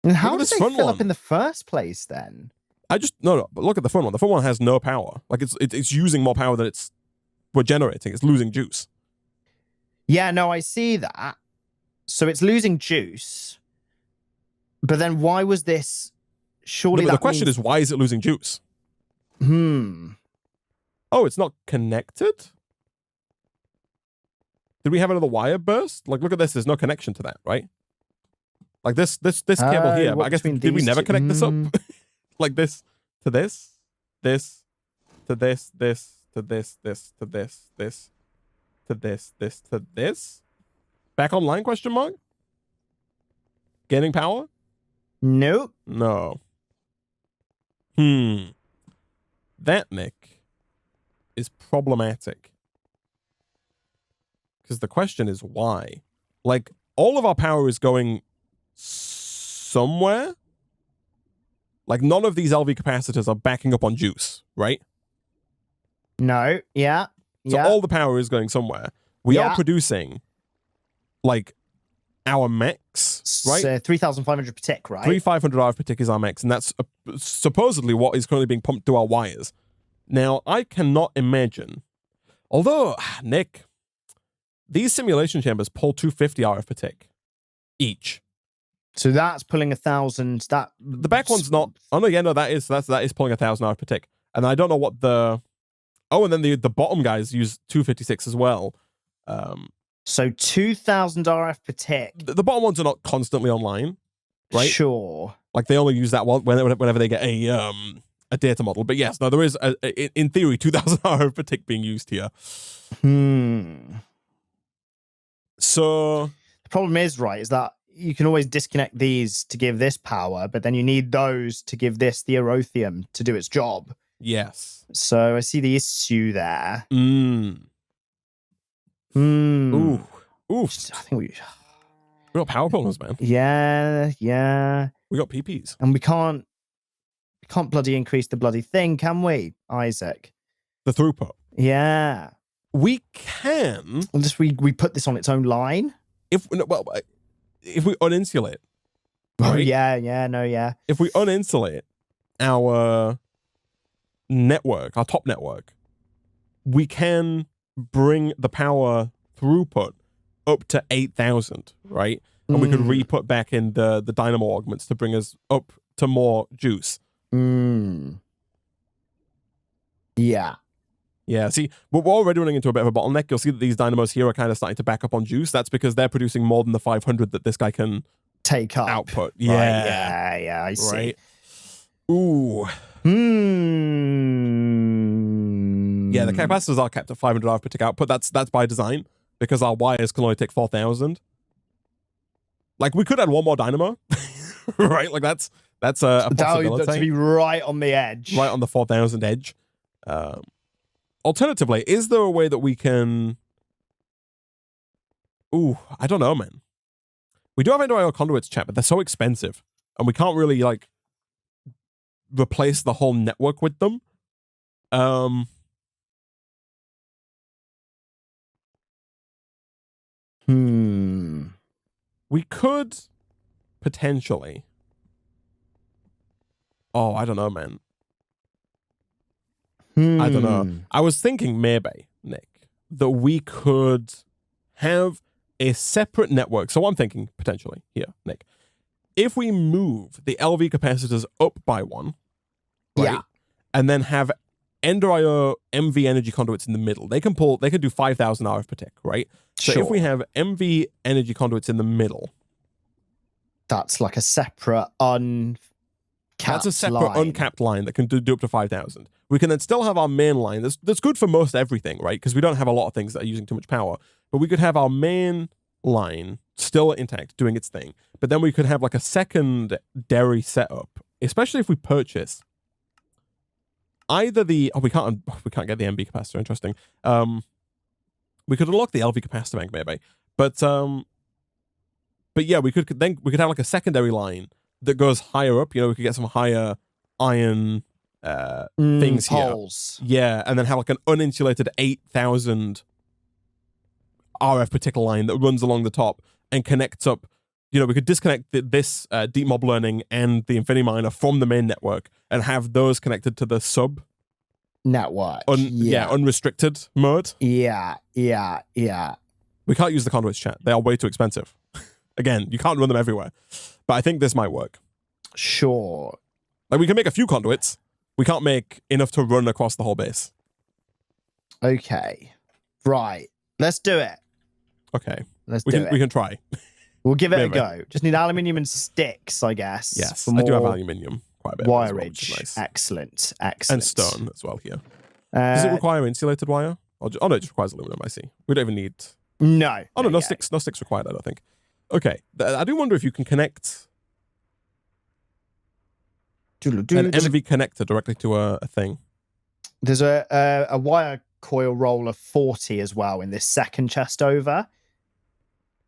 And how did they fill up in the first place, then? No, but look at the front one. The front one has no power. Like, it's using more power than we're generating. It's losing juice. Yeah, no, I see that. So it's losing juice. But then why was this... Surely the question is, why is it losing juice? Oh, it's not connected? Did we have another wire burst? Like, look at this. There's no connection to that, right? Like this cable here. But I guess, did we never connect this up? Like this to this, this to this, this to this, this to this, this to this, this to this? Back online, question mark? Getting power? Nope. No. That, Nick, is problematic. Because the question is why? Like, all of our power is going somewhere. Like, none of these LV capacitors are backing up on juice, right? No. Yeah. So all the power is going somewhere. We are producing, like, our max, right? 3,500 per tick, right? 3,500 RF per tick is our max, and that's supposedly what is currently being pumped through our wires. Now, I cannot imagine, although, Nick, these simulation chambers pull 250 RF per tick each. So that's pulling 1,000. The back one's not. Oh no, yeah, no, that is pulling 1,000 RF per tick, and I don't know what the. Oh, and then the bottom guys use 256 as well. So 2,000 RF per tick. The bottom ones are not constantly online, right? Sure. Like they only use that one whenever they get a data model. But yes, no, there is in theory 2,000 RF per tick being used here. So the problem is that you can always disconnect these to give this power, but then you need those to give this the Erothium to do its job. Yes. So I see the issue there. Ooh. I think we got power problems, man. Yeah. We got PPs. And we can't bloody increase the bloody thing, can we, Isaac? The throughput. Yeah. We can. Just we put this on its own line. If we uninsulate. Oh, right? yeah. If we uninsulate our network, our top network, we can bring the power throughput up to 8,000, right? And we could re-put back in the Dynamo Augments to bring us up to more juice. Yeah. Yeah, see, we're already running into a bit of a bottleneck. You'll see that these dynamos here are kind of starting to back up on juice. That's because they're producing more than the 500 that this guy can take up. Output. Yeah. Right, yeah, I see. Right. Ooh. Yeah, the capacitors are kept at 500 RF per tick output. That's by design, because our wires can only take 4,000. Like, we could add one more dynamo, right? Like, that's a possibility. That to be right on the edge. Right on the 4,000 edge. Alternatively, is there a way that we can... Ooh, I don't know, man. We do have NDIO conduits, chat, but they're so expensive. And we can't really, like, replace the whole network with them. We could potentially... Oh, I don't know, man. I don't know. I was thinking maybe, Nick, that we could have a separate network. So I'm thinking potentially here, Nick, if we move the LV capacitors up by one, right, and then have NDIO MV energy conduits in the middle, they can do 5,000 RF per tick, right? So if we have MV energy conduits in the middle, that's like a separate uncapped line that can do up to 5,000. We can then still have our main line that's good for most everything, right? Because we don't have a lot of things that are using too much power. But we could have our main line still intact, doing its thing. But then we could have like a secondary setup, especially if we purchase either the... Oh, we can't get the MB capacitor. Interesting. We could unlock the LV capacitor bank maybe. But yeah, we could have like a secondary line that goes higher up. You know, we could get some higher iron things poles. Here. Yeah, and then have like an uninsulated 8,000 RF particle line that runs along the top and connects up. You know, we could disconnect this deep mob learning and the Infinity Miner from the main network and have those connected to the sub network. Unrestricted mode. Yeah. We can't use the conduits, chat. They are way too expensive. Again, you can't run them everywhere. But I think this might work. Sure. Like, we can make a few conduits. We can't make enough to run across the whole base. Okay. Right. Let's do it. Okay. We can try. We'll give it a go. Just need aluminium and sticks, I guess. Yes, I do have aluminium quite a bit. Wireage. Well, nice. Excellent. And stone as well here. Does it require insulated wire? Oh no, it just requires aluminum, I see. We don't even need... No. Oh, no sticks. No sticks required, I don't think. Okay. I do wonder if you can connect an MV connector directly to a thing. There's a wire coil roll of 40 as well in this second chest over.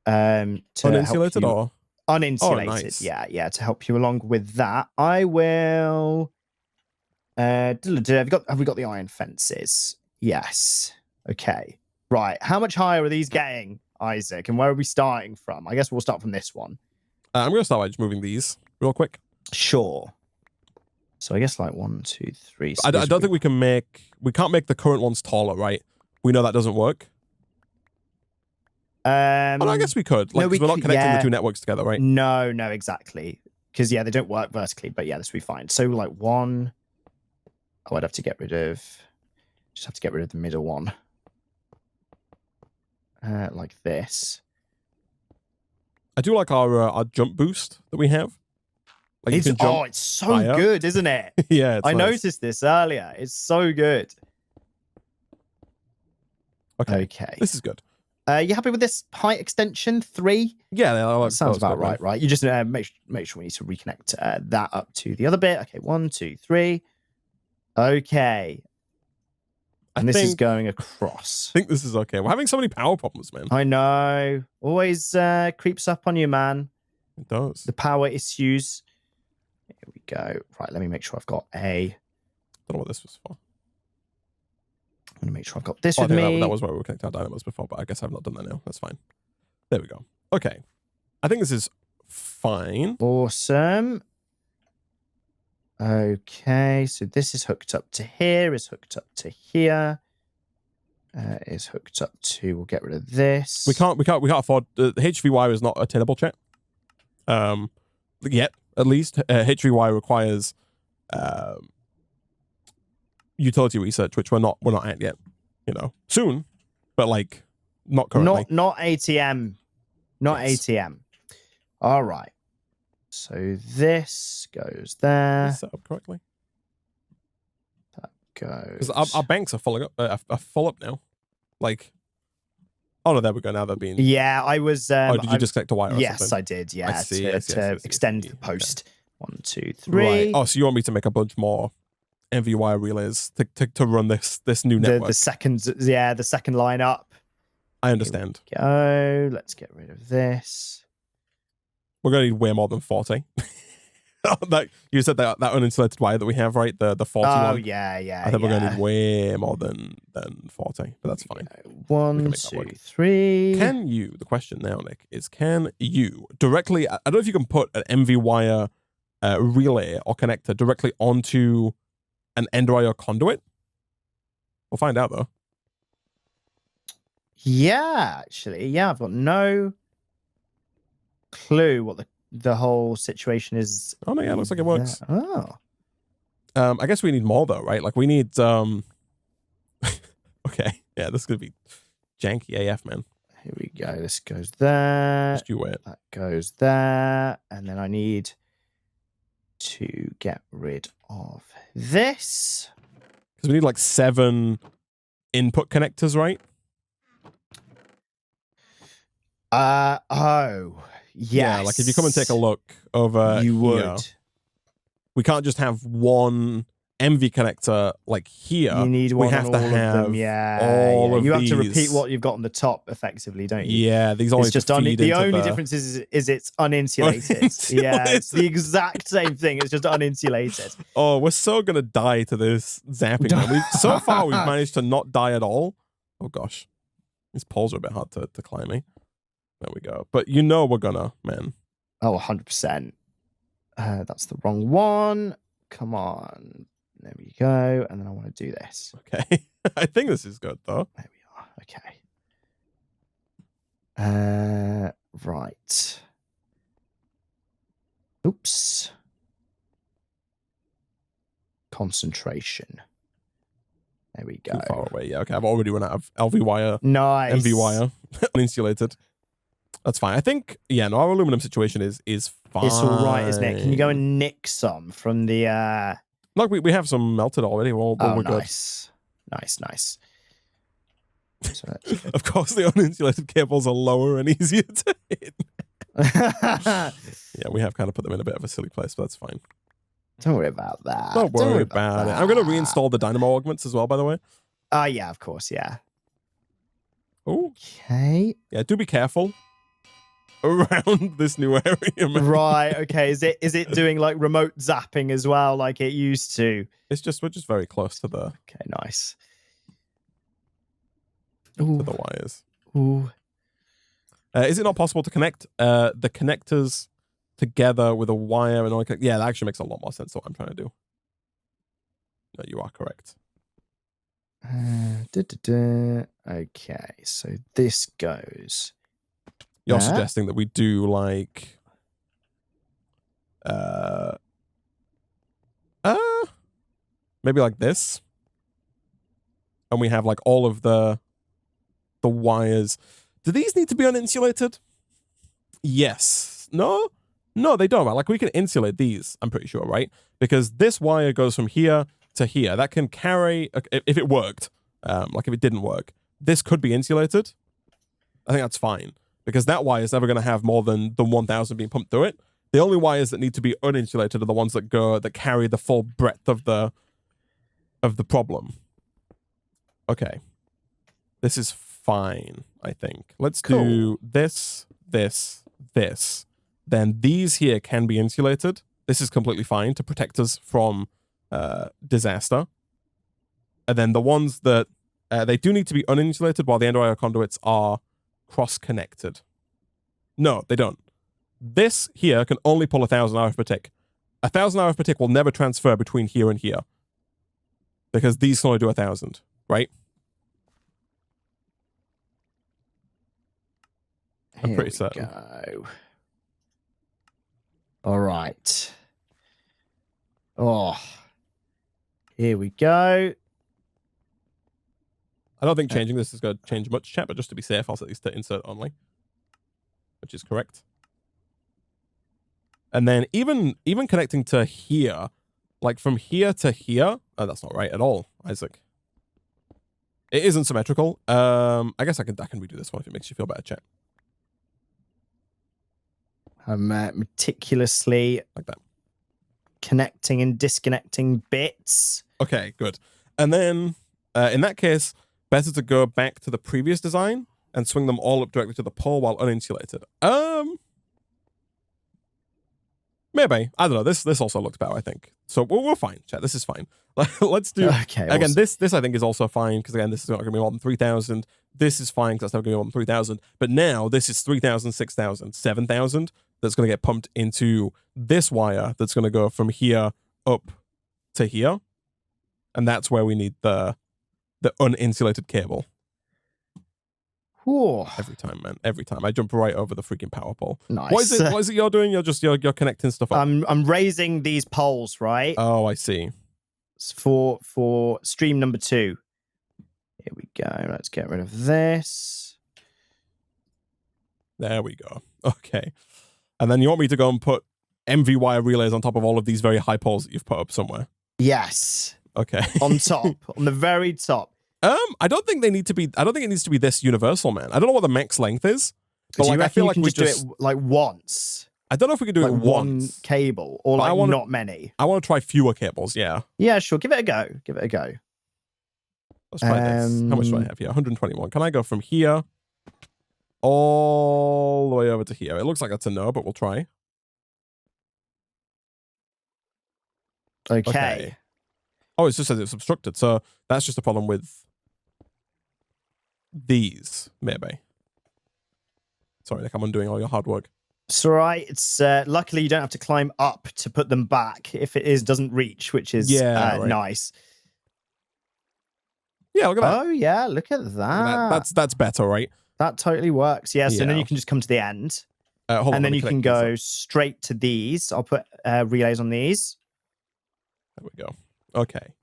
Uninsulated or? Uninsulated, oh, nice. Yeah, to help you along with that. I will... have we got the iron fences? Yes. Okay. Right. How much higher are these getting, Isaac? And where are we starting from? I guess we'll start from this one. I'm going to start by just moving these real quick. Sure. So I guess like 1, 2, 3. I don't think we can't make the current ones taller, right? We know that doesn't work. I guess we could. Like, we're not connecting the two networks together, right? No, exactly. Because, they don't work vertically, but this will be fine. So, like, 1... Oh, I'd have to get rid of... Just have to get rid of the middle one. Like this. I do like our jump boost that we have. Like, it's so higher. Good, isn't it? Yeah, I noticed this earlier. It's so good. Okay. This is good. You happy with this height extension? 3? Yeah, that sounds about right. You just make sure we need to reconnect that up to the other bit. Okay, 1, 2, 3. Okay. And this is going across. I think this is okay. We're having so many power problems, man. I know. Always creeps up on you, man. It does. The power issues. Here we go. Right, let me make sure I've got a... Don't know what this was for. I'm going to make sure I've got this with me. That was where we were connecting our dynamos before, but I guess I've not done that now. That's fine. There we go. Okay. I think this is fine. Awesome. Okay, so this is hooked up to here, is hooked up to here, is hooked up to, we'll get rid of this. We can't afford, the HV wire is not attainable, chat. Yet, at least. HV wire requires utility research, which we're not at yet. You know, soon, but like not currently. Not ATM. Not yes. ATM. All right. So this goes there. Is set up correctly? That goes. Because our banks are full up now. Like, oh no, there we go. Now they're being. Yeah, I was. Did you just connect a wire? Or yes, something? I did. Yeah, I see, to extend the post. Okay. 1, 2, 3. Right. Oh, so you want me to make a bunch more MV wire relays to run this new network? The second line up. I understand. Go. Let's get rid of this. We're going to need way more than 40. You said that uninsulated wire that we have, right? The 40 one. Oh, yeah. I think we're going to need way more than 40, but that's fine. 1, 2, 3. Can you, the question now, Nick, is can you directly, I don't know if you can put an MV wire relay or connector directly onto an end-wire conduit? We'll find out, though. Yeah, actually. Yeah, I've got no clue what the whole situation is. Oh no, yeah, it looks like it works. Oh. I guess we need more though, right? Like we need okay. Yeah, this is gonna be janky AF, man. Here we go. This goes there. Just you wait. That goes there. And then I need to get rid of this. Because we need like 7 input connectors, right? Oh. Yes. Yeah, like if you come and take a look over you would. Here, we can't just have one MV connector like here. You need one. We have to have of them. Yeah, all of you these. have to repeat what you've got on the top, effectively, don't you? Yeah, these only just the only difference is it's uninsulated. Yeah, it's the exact same thing. It's just uninsulated. Oh, we're so gonna die to this zapping. So far, we've managed to not die at all. Oh gosh, these poles are a bit hard to climb. Me. There we go. But you know we're gonna, man. Oh, 100%. That's the wrong one. Come on. There we go. And then I want to do this. Okay. I think this is good, though. There we are. Okay. Right. Oops. Concentration. There we go. Too far away. Yeah, okay. I've already run out of LV wire. Nice. MV wire. Uninsulated. That's fine. I think, yeah, no, our aluminum situation is fine. It's all right, isn't it? Can you go and nick some from the... Look, we have some melted already. We're nice. Good. Nice. So of course, the uninsulated cables are lower and easier to hit. Yeah, we have kind of put them in a bit of a silly place, but that's fine. Don't worry about that. Don't worry about it. I'm going to reinstall the Dynamo Augments as well, by the way. Yeah, of course, yeah. Okay. Yeah, do be careful around this new area, man. Right, okay. Is it doing like remote zapping as well like it used to? We're just very close to the Okay, nice. To the wires. Ooh. Is it not possible to connect the connectors together with a wire and all? Yeah, that actually makes a lot more sense to what I'm trying to do. No, you are correct. Okay, so this goes. You're suggesting that we do like maybe like this, and we have like all of the wires. Do these need to be uninsulated? Yes. No, they don't. Like we can insulate these, I'm pretty sure, right? Because this wire goes from here to here. That can carry, if it worked, like if it didn't work, this could be insulated. I think that's fine. Because that wire is never going to have more than the 1,000 being pumped through it. The only wires that need to be uninsulated are the ones that carry the full breadth of the of the problem. Okay. This is fine, I think. Let's do this, this, this. Then these here can be insulated. This is completely fine to protect us from disaster. And then the ones that they do need to be uninsulated while the end wire conduits are cross-connected. No, they don't. This here can only pull 1,000 RF per tick. 1,000 RF per tick will never transfer between here and here. Because these can only do 1,000, right? I'm pretty certain. Go. All right. Oh. Here we go. I don't think changing this is going to change much, chat, but just to be safe, I'll set these to insert only. Which is correct. And then even connecting to here, like from here to here, oh, that's not right at all, Isaac. It isn't symmetrical. I guess I can redo this one if it makes you feel better, chat. I'm meticulously like that, connecting and disconnecting bits. Okay, good. And then in that case, better to go back to the previous design and swing them all up directly to the pole while uninsulated. Maybe. I don't know. This also looks better, I think. So we're fine, chat. This is fine. Let's do... Okay, again, awesome. This I think is also fine, because again, this is not going to be more than 3,000. This is fine, because that's not going to be more than 3,000. But now, this is 3,000, 6,000, 7,000 that's going to get pumped into this wire that's going to go from here up to here. And that's where we need the uninsulated cable. Whoa. Every time, man. Every time. I jump right over the freaking power pole. Nice. What is it you're doing? You're connecting stuff up. I'm raising these poles, right? Oh, I see. For stream number 2. Here we go. Let's get rid of this. There we go. Okay. And then you want me to go and put MV wire relays on top of all of these very high poles that you've put up somewhere? Yes. Okay. On top. On the very top. I don't think it needs to be this universal, man. I don't know what the max length is. But like, I feel like we just do it like once. I don't know if we could do like it one cable or like not many. I want to try fewer cables, yeah. Yeah, sure. Give it a go. Give it a go. Let's try this. How much do I have here? 121. Can I go from here all the way over to here? It looks like that's a no, but we'll try. Okay. Oh, it's just says it's obstructed. So that's just a problem with these, maybe. Sorry, Nick, I'm undoing all your hard work. It's all right. It's luckily you don't have to climb up to put them back if it doesn't reach, which is nice. Yeah, look at that. Oh yeah, look at that. That's better, right? That totally works. Yeah. So then you can just come to the end, and then you can go straight to these. I'll put relays on these. There we go. Okay.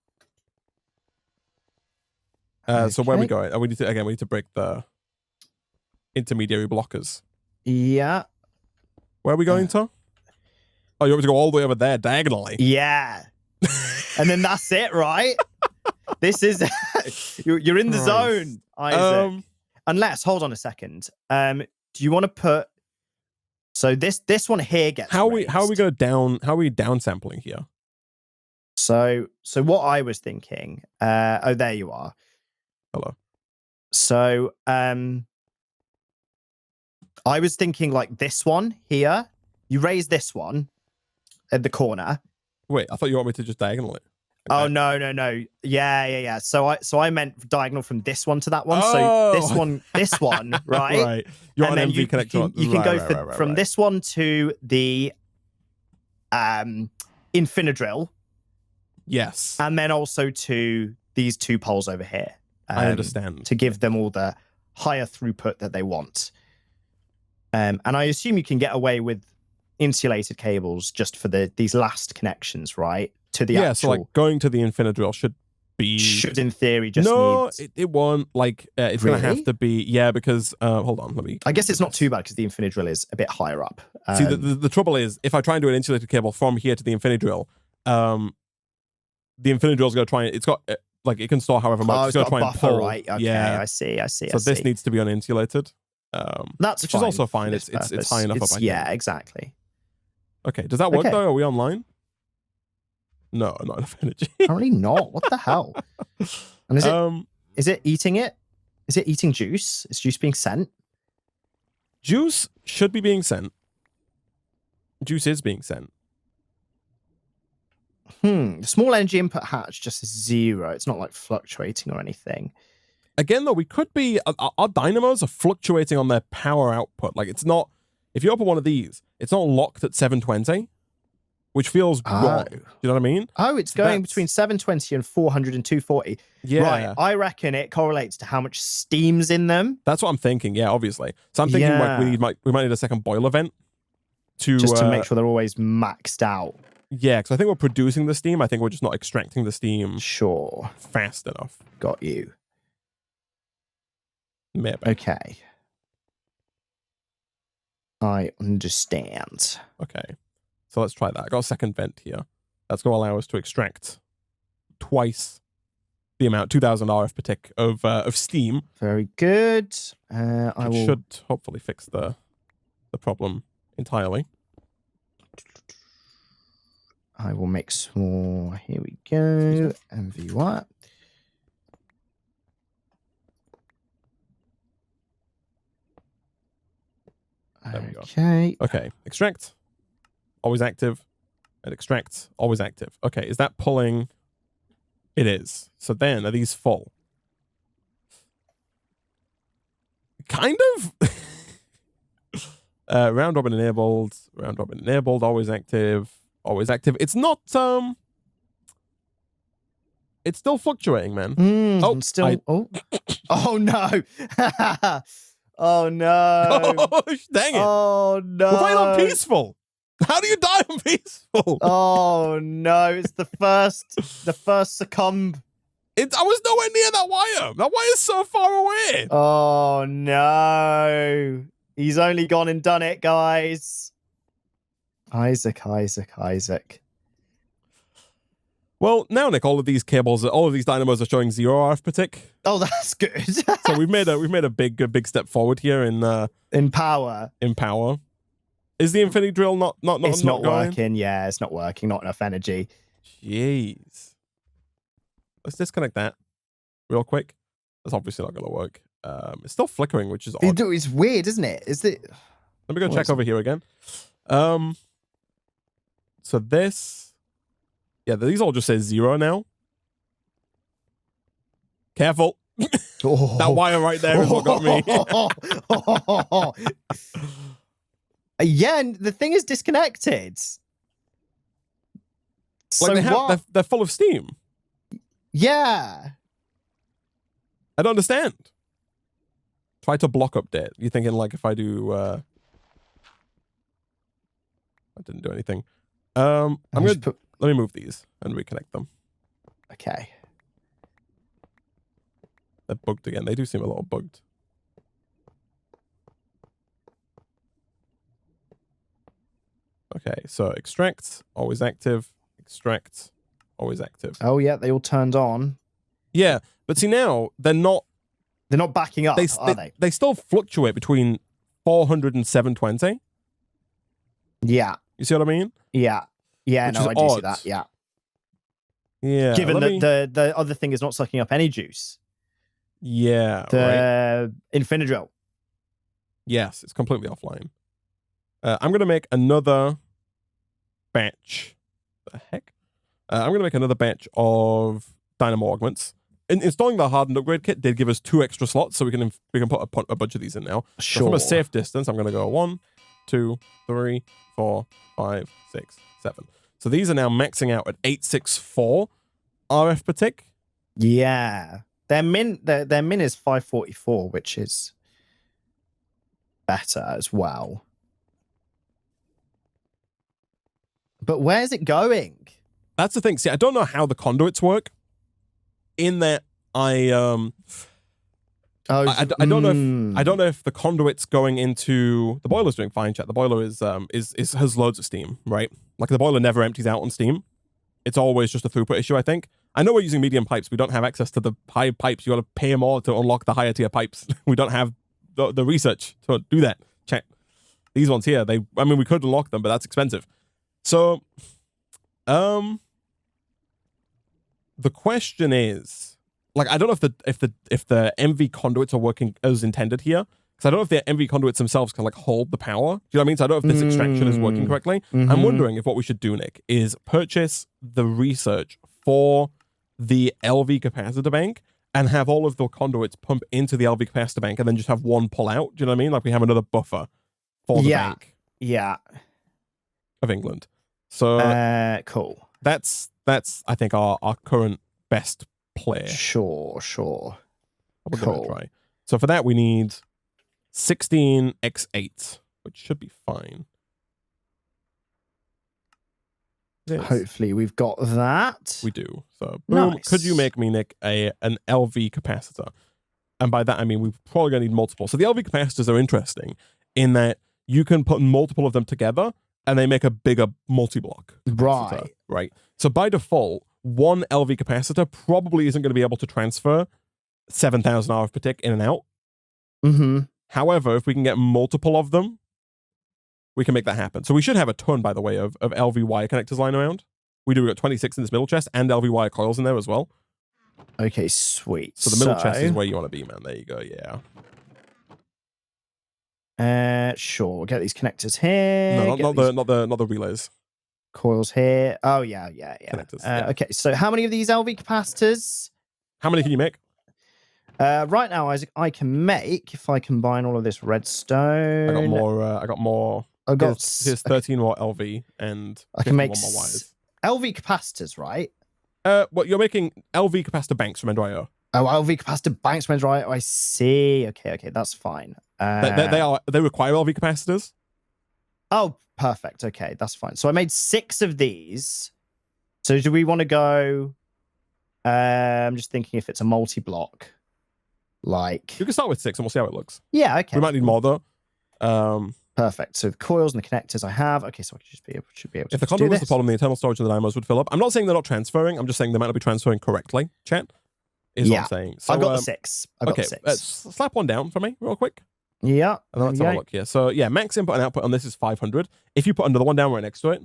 So where are we going? We need to break the intermediary blockers. Yeah. Where are we going to? Oh, you want me to go all the way over there diagonally? Yeah. And then that's it, right? This is you're in the zone, Isaac. Unless, hold on a second. Do you want to put so this one here gets how are we going down? How are we downsampling here? So what I was thinking, oh, there you are. Hello. So, I was thinking like this one here. You raise this one at the corner. Wait, I thought you want me to just diagonal it. Okay. Oh no. Yeah. So I meant diagonal from this one to that one. Oh. So this one, right? Right. You're and on MV connector. You can go from this one to the Infinidrill. Yes. And then also to these 2 poles over here. I understand. To give them all the higher throughput that they want. And I assume you can get away with insulated cables just for these last connections, right? To the actual... so like going to the Infinidrill should in theory just need... it won't. Like, it's going to have to be... Yeah, because... hold on, let me... I guess it's not too bad because the Infinidrill is a bit higher up. See, the trouble is, if I try and do an insulated cable from here to the Infinidrill, the Infinidrill is going to try and... It's got... Like, it can store however much. Oh, it's got try a buffer, and pull. right? Okay, yeah. I see. So this needs to be uninsulated. Which is also fine. It's high enough up. Yeah, exactly. Okay. Does that work though? Are we online? No, not enough energy. Apparently not. What the hell? And is it eating it? Is it eating juice? Is juice being sent? Juice should be being sent. Juice is being sent. The small energy input hatch just is 0. It's not like fluctuating or anything. Again, though, we could be... Our dynamos are fluctuating on their power output. Like, it's not... If you open one of these, it's not locked at 720, which feels wrong. Do you know what I mean? Oh, it's going between 720 and 400 and 240. Yeah. Right. I reckon it correlates to how much steam's in them. That's what I'm thinking. Yeah, obviously. So I'm thinking like we might need a second boiler vent just to make sure they're always maxed out. Yeah, because I think we're producing the steam. I think we're just not extracting the steam. Sure. Fast enough. Got you. Maybe. Okay. I understand. Okay. So let's try that. I got a second vent here. That's going to allow us to extract twice the amount, 2,000 RF per tick of steam. Very good. Should hopefully fix the problem entirely. I will make some more. Here we go. MV what? There we go. Okay. Okay. Extract. Always active. And extract. Always active. Okay. Is that pulling? It is. So then, are these full? Kind of. Round robin enabled. Round robin enabled. Always active. Always active. It's not. It's still fluctuating, man. Oh no. Oh no. Oh, dang it. Oh no. We're playing on peaceful. How do you die on peaceful? Oh no. It's the first succumb. I was nowhere near that wire. That wire is so far away. Oh no. He's only gone and done it, guys. Isaac. Well, now, Nick, all of these dynamos are showing 0 RF per tick. Oh, that's good. So we've made a big step forward here in power. In power. Is the infinity drill not It's not going? working. Yeah, it's not working. Not enough energy. Jeez. Let's disconnect that real quick. That's obviously not going to work. It's still flickering, which is odd. It's weird, isn't it? Is it? Let me go check over here again. So this, yeah, these all just say 0 now. Careful. Oh. That wire right there is what got me. Yeah, and the thing is disconnected. So like they're full of steam. Yeah. I don't understand. Try to block update. You're thinking like if I do I didn't do anything. Let me move these and reconnect them. Okay. They're bugged again. They do seem a little bugged. Okay, so extract, always active. Extract, always active. Oh yeah, they all turned on. Yeah, but see now they're not backing up, are they? They still fluctuate between 400 and 720. Yeah. You see what I mean? Yeah. Yeah, Which no, I do see that. Yeah. Yeah. Given that the other thing is not sucking up any juice. Yeah. The Infinidrill. Yes, it's completely offline. I'm going to make another batch. The heck? I'm going to make another batch of Dynamo Augments. Installing the hardened upgrade kit did give us 2 extra slots, so we can put a bunch of these in now. Sure. So from a safe distance, I'm going to go 1, 2, 3, 4, 5, 6, 7. So these are now maxing out at 864 RF per tick. Yeah. Their min is 544, which is better as well. But where's it going? That's the thing. See, I don't know how the conduits work. In that I don't know if the conduit's going into the boiler's doing fine, chat. The boiler is has loads of steam, right? Like the boiler never empties out on steam. It's always just a throughput issue, I think. I know we're using medium pipes. We don't have access to the high pipes. You got to pay more to unlock the higher tier pipes. We don't have the research to do that. Check these ones here. We could unlock them, but that's expensive. So, the question is, like, I don't know if the MV conduits are working as intended here. Because I don't know if the MV conduits themselves can like hold the power. Do you know what I mean? So I don't know if this extraction is working correctly. I'm wondering if what we should do, Nick, is purchase the research for the LV capacitor bank and have all of the conduits pump into the LV capacitor bank and then just have one pull out. Do you know what I mean? Like we have another buffer for the bank. Yeah. Of England. So cool. That's I think our current best play. Sure. We're gonna try. So for that we need 16x8, which should be fine. Hopefully we've got that. We do. So boom. Nice. Could you make me, Nick, an LV capacitor? And by that I mean we're probably gonna need multiple. So the LV capacitors are interesting in that you can put multiple of them together and they make a bigger multi-block capacitor. Right. So by default, one LV capacitor probably isn't going to be able to transfer 7,000 RF per tick in and out. However, if we can get multiple of them, we can make that happen. So we should have a ton, by the way, of LV wire connectors lying around. We've got 26 in this middle chest and LV wire coils in there as well. Okay, sweet. So the middle chest is where you want to be, man. There you go, yeah. Sure. We'll get these connectors here. No, not the relays. Coils here. Oh, yeah. Connectors, Okay, so how many of these LV capacitors? How many can you make? Right now, Isaac, I can make, if I combine all of this redstone. I got more. Here's 13 more LV and I can make more wires. LV capacitors, right? What you're making LV capacitor banks from Ender.io. Oh, LV capacitor banks from Ender.io. I see. Okay, that's fine. They require LV capacitors. Oh, perfect. Okay, that's fine. So I made 6 of these. So do we want to go? I'm just thinking if it's a multi-block. Like you can start with 6 and we'll see how it looks. Yeah, okay. We might need more though. Perfect. So the coils and the connectors I have. Okay, so I should be able to. If the conduit was the problem, the internal storage of the dynamos would fill up. I'm not saying they're not transferring. I'm just saying they might not be transferring correctly. Chat is what I'm saying. So I've got the 6. Okay, slap one down for me real quick. Yeah. And let's have a look here. So yeah, max input and output on this is 500. If you put another one down right next to it,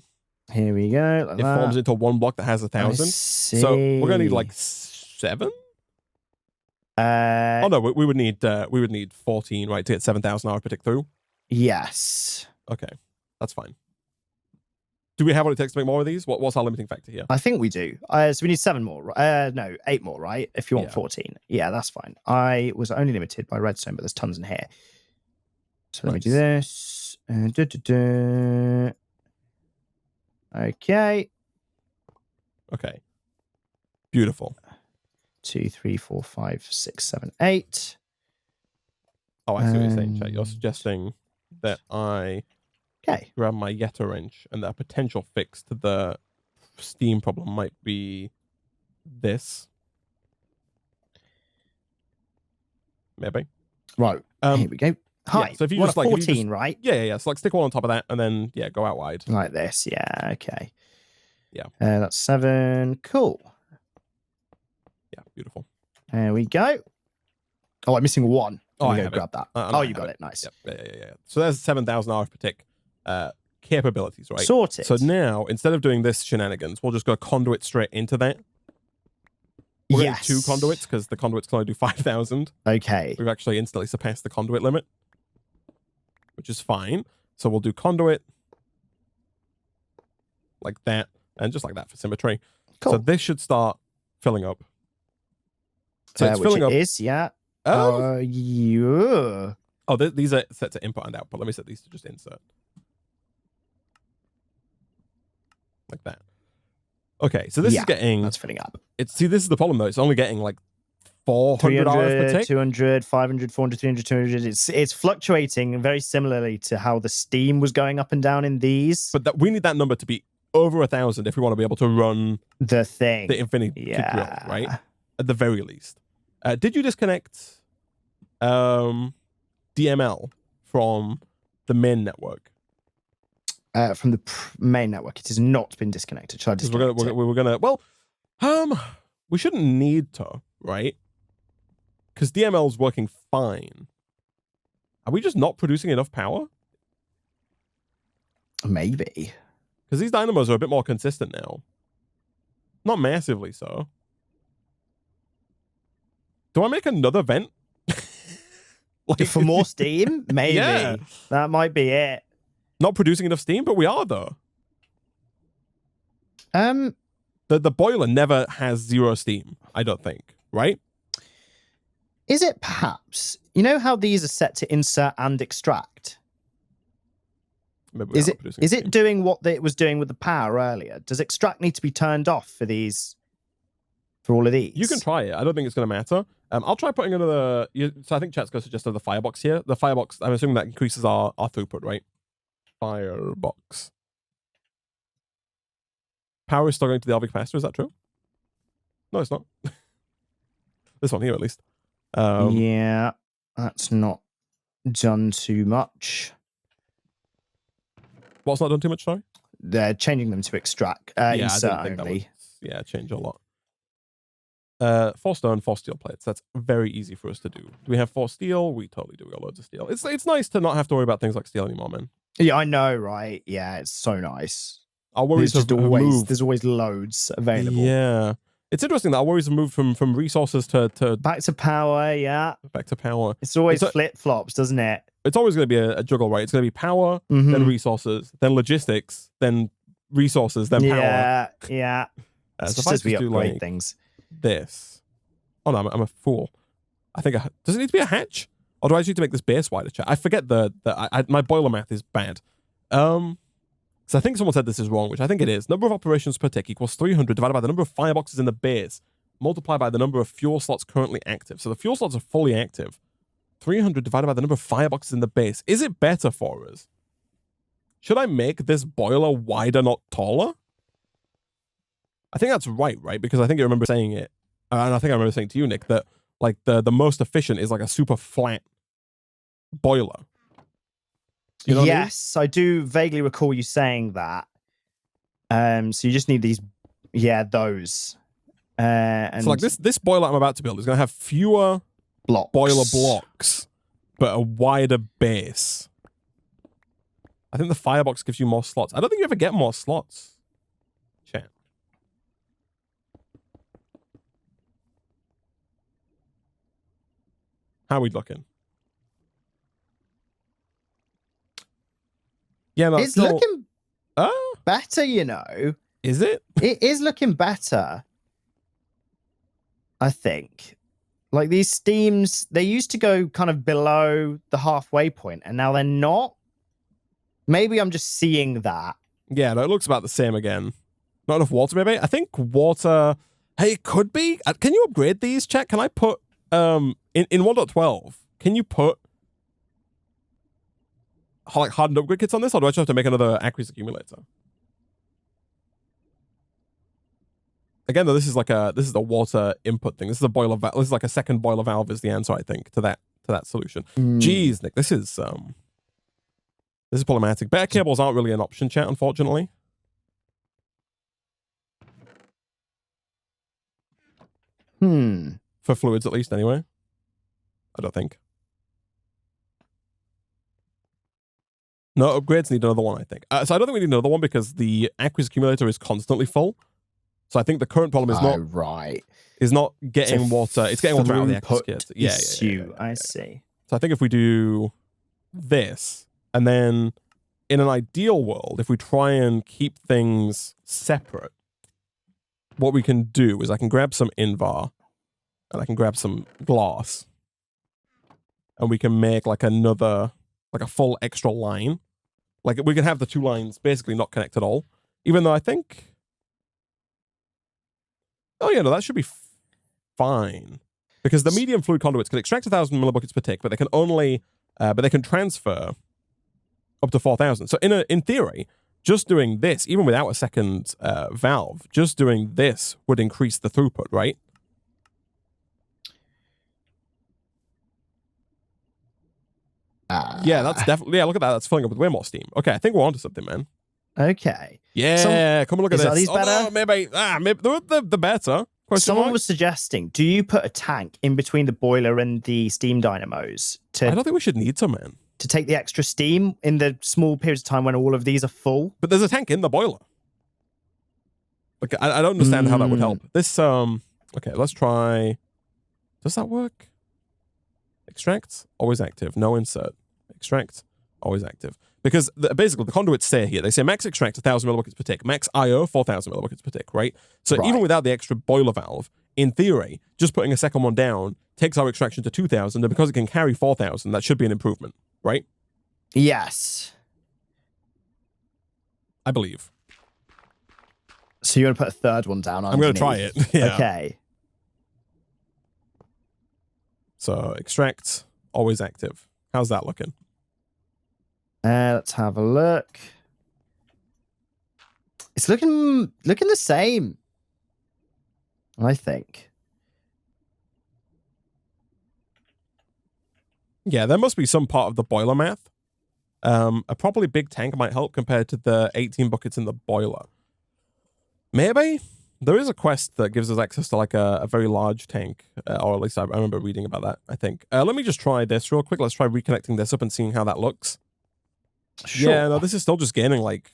here we go. It forms into one block that has 1,000. So we're gonna need like 7. Oh no, we would need 14, right, to get 7,000 RF per tick through. Yes. Okay, that's fine. Do we have what it takes to make more of these? What's our limiting factor here? I think we do. So we need 7 more. No, 8 more, right? If you want 14. Yeah, that's fine. I was only limited by redstone, but there's tons in here. So let me do this. Okay. Okay. Beautiful. 2, 3, 4, 5, 6, 7, 8. Oh, I see what you're saying, chat. You're suggesting that I grab my Yeta wrench and that a potential fix to the steam problem might be this. Maybe. Right. Here we go. Hi. Yeah, so if you just like 14, right? Yeah. So like stick one on top of that and then go out wide. Like this. Yeah. Okay. Yeah. That's 7. Cool. Yeah. Beautiful. There we go. Oh, I'm missing 1. Oh, I grab that. You got it. Nice. Yep. Yeah. So there's 7,000 RF per tick capabilities, right? Sorted. So now instead of doing this shenanigans, we'll just go conduit straight into that. We're going to do 2 conduits because the conduits can only do 5,000. Okay. We've actually instantly surpassed the conduit limit, which is fine. So we'll do conduit like that and just like that for symmetry. Cool. So this should start filling up. So it's filling up. Yeah. Yeah. Oh, these are set to input and output. Let me set these to just insert. Like that. Okay, so this is getting... That's filling up. See, this is the problem, though. It's only getting like 400 RF per tick. 200, 500, 400, 300, 200. It's fluctuating very similarly to how the steam was going up and down in these. But we need that number to be over 1,000 if we want to be able to run the thing. The infinity grill, right? At the very least. Did you disconnect DML from the main network? From the main network, it has not been disconnected. Shall I disconnect it? We're gonna. Well, we shouldn't need to, right? Because DML is working fine. Are we just not producing enough power? Maybe. Because these dynamos are a bit more consistent now. Not massively so. Do I make another vent? Like, for more steam? Maybe. Yeah. That might be it. Not producing enough steam, but we are, though. The boiler never has 0 steam, I don't think, right? Is it perhaps? You know how these are set to insert and extract? Is it doing what it was doing with the power earlier? Does extract need to be turned off for these? For all of these? You can try it. I don't think it's going to matter. I'll try putting another... So I think chat's going to suggest another firebox here. The firebox, I'm assuming that increases our throughput, right? Firebox. Power is still going to the LV capacitor, is that true? No, it's not. This one here, at least. Yeah, that's not done too much. What's not done too much, sorry? They're changing them to extract. Insert only. Yeah, change a lot. 4 stone, 4 steel plates. That's very easy for us to do. Do we have 4 steel? We totally do. We got loads of steel. It's nice to not have to worry about things like steel anymore, man. Yeah, I know, right? Yeah, it's so nice. Our worries have moved. There's always loads available. Yeah. It's interesting that our worries have moved from resources to back to power, yeah. Back to power. It's always flip-flops, doesn't it? It's always going to be a juggle, right? It's going to be power, then resources, then logistics, then resources, then power. Yeah. So if I just do like things. This. Oh no, I'm a fool. I think does it need to be a hatch? Or do I just need to make this base wider? I forget my boiler math is bad. So I think someone said this is wrong, which I think it is. Number of operations per tick equals 300 divided by the number of fireboxes in the base, multiplied by the number of fuel slots currently active. So the fuel slots are fully active. 300 divided by the number of fireboxes in the base. Is it better for us? Should I make this boiler wider, not taller? I think that's right? Because I think I remember saying it, and I think I remember saying to you, Nick, that like the most efficient is like a super flat boiler. You know yes, I do vaguely recall you saying that. So you just need these, those. And so like this boiler I'm about to build is going to have fewer boiler blocks, but a wider base. I think the firebox gives you more slots. I don't think you ever get more slots. Chat. How are we looking? Yeah, no, it's looking better, you know. Is it? It is looking better. I think. Like these steams, they used to go kind of below the halfway point, and now they're not. Maybe I'm just seeing that. Yeah, no, it looks about the same again. Not enough water, maybe? I think water... Hey, it could be. Can you upgrade these, chat? Can I put... in 1.12, can you put... like hardened upgrade kits on this, or do I just have to make another aqueous accumulator? Again, though, this is the water input thing. This is a boiler valve. This is like a second boiler valve is the answer, I think, to that solution. Jeez, Nick, this is problematic. Better cables aren't really an option, chat, unfortunately. For fluids, at least, anyway. I don't think. No, upgrades need another one, I think. So I don't think we need another one because the aqueous accumulator is constantly full. So I think the current problem is not getting water. It's getting water out of the aqueous accumulator. Yeah. I see. So I think if we do this, and then in an ideal world, if we try and keep things separate, what we can do is I can grab some Invar, and I can grab some glass, and we can make like a full extra line. Like we can have the 2 lines basically not connect at all. Even though I think... Oh yeah, no, that should be fine. Because the medium fluid conduits can extract 1,000 millibuckets per tick, but they can only... but they can transfer up to 4,000. So in theory, just doing this, even without a second valve, just doing this would increase the throughput, right? Yeah, that's definitely... Yeah, look at that. That's filling up with way more steam. Okay, I think we're onto something, man. Okay. Yeah, come and look at this. Are these better? No, maybe the better. Someone was suggesting, do you put a tank in between the boiler and the steam dynamos? I don't think we should need to, man. To take the extra steam in the small periods of time when all of these are full? But there's a tank in the boiler. Like, I don't understand how that would help. This, okay, let's try Does that work? Extract, always active. No insert. Extract, always active. Because basically the conduits say here, they say max extract 1,000 millibuckets per tick, max IO 4,000 millibuckets per tick, right? So even without the extra boiler valve, in theory, just putting a second one down takes our extraction to 2,000, and because it can carry 4,000, that should be an improvement, right? Yes. I believe. So you're going to put a third one down? I'm going to try it. Yeah. Okay. So extract, always active. How's that looking? Let's have a look. It's looking the same, I think. Yeah, there must be some part of the boiler math. A properly big tank might help compared to the 18 buckets in the boiler. Maybe? There is a quest that gives us access to like a very large tank, or at least I remember reading about that, I think. Let me just try this real quick. Let's try reconnecting this up and seeing how that looks. Sure. Yeah, no, this is still just gaining like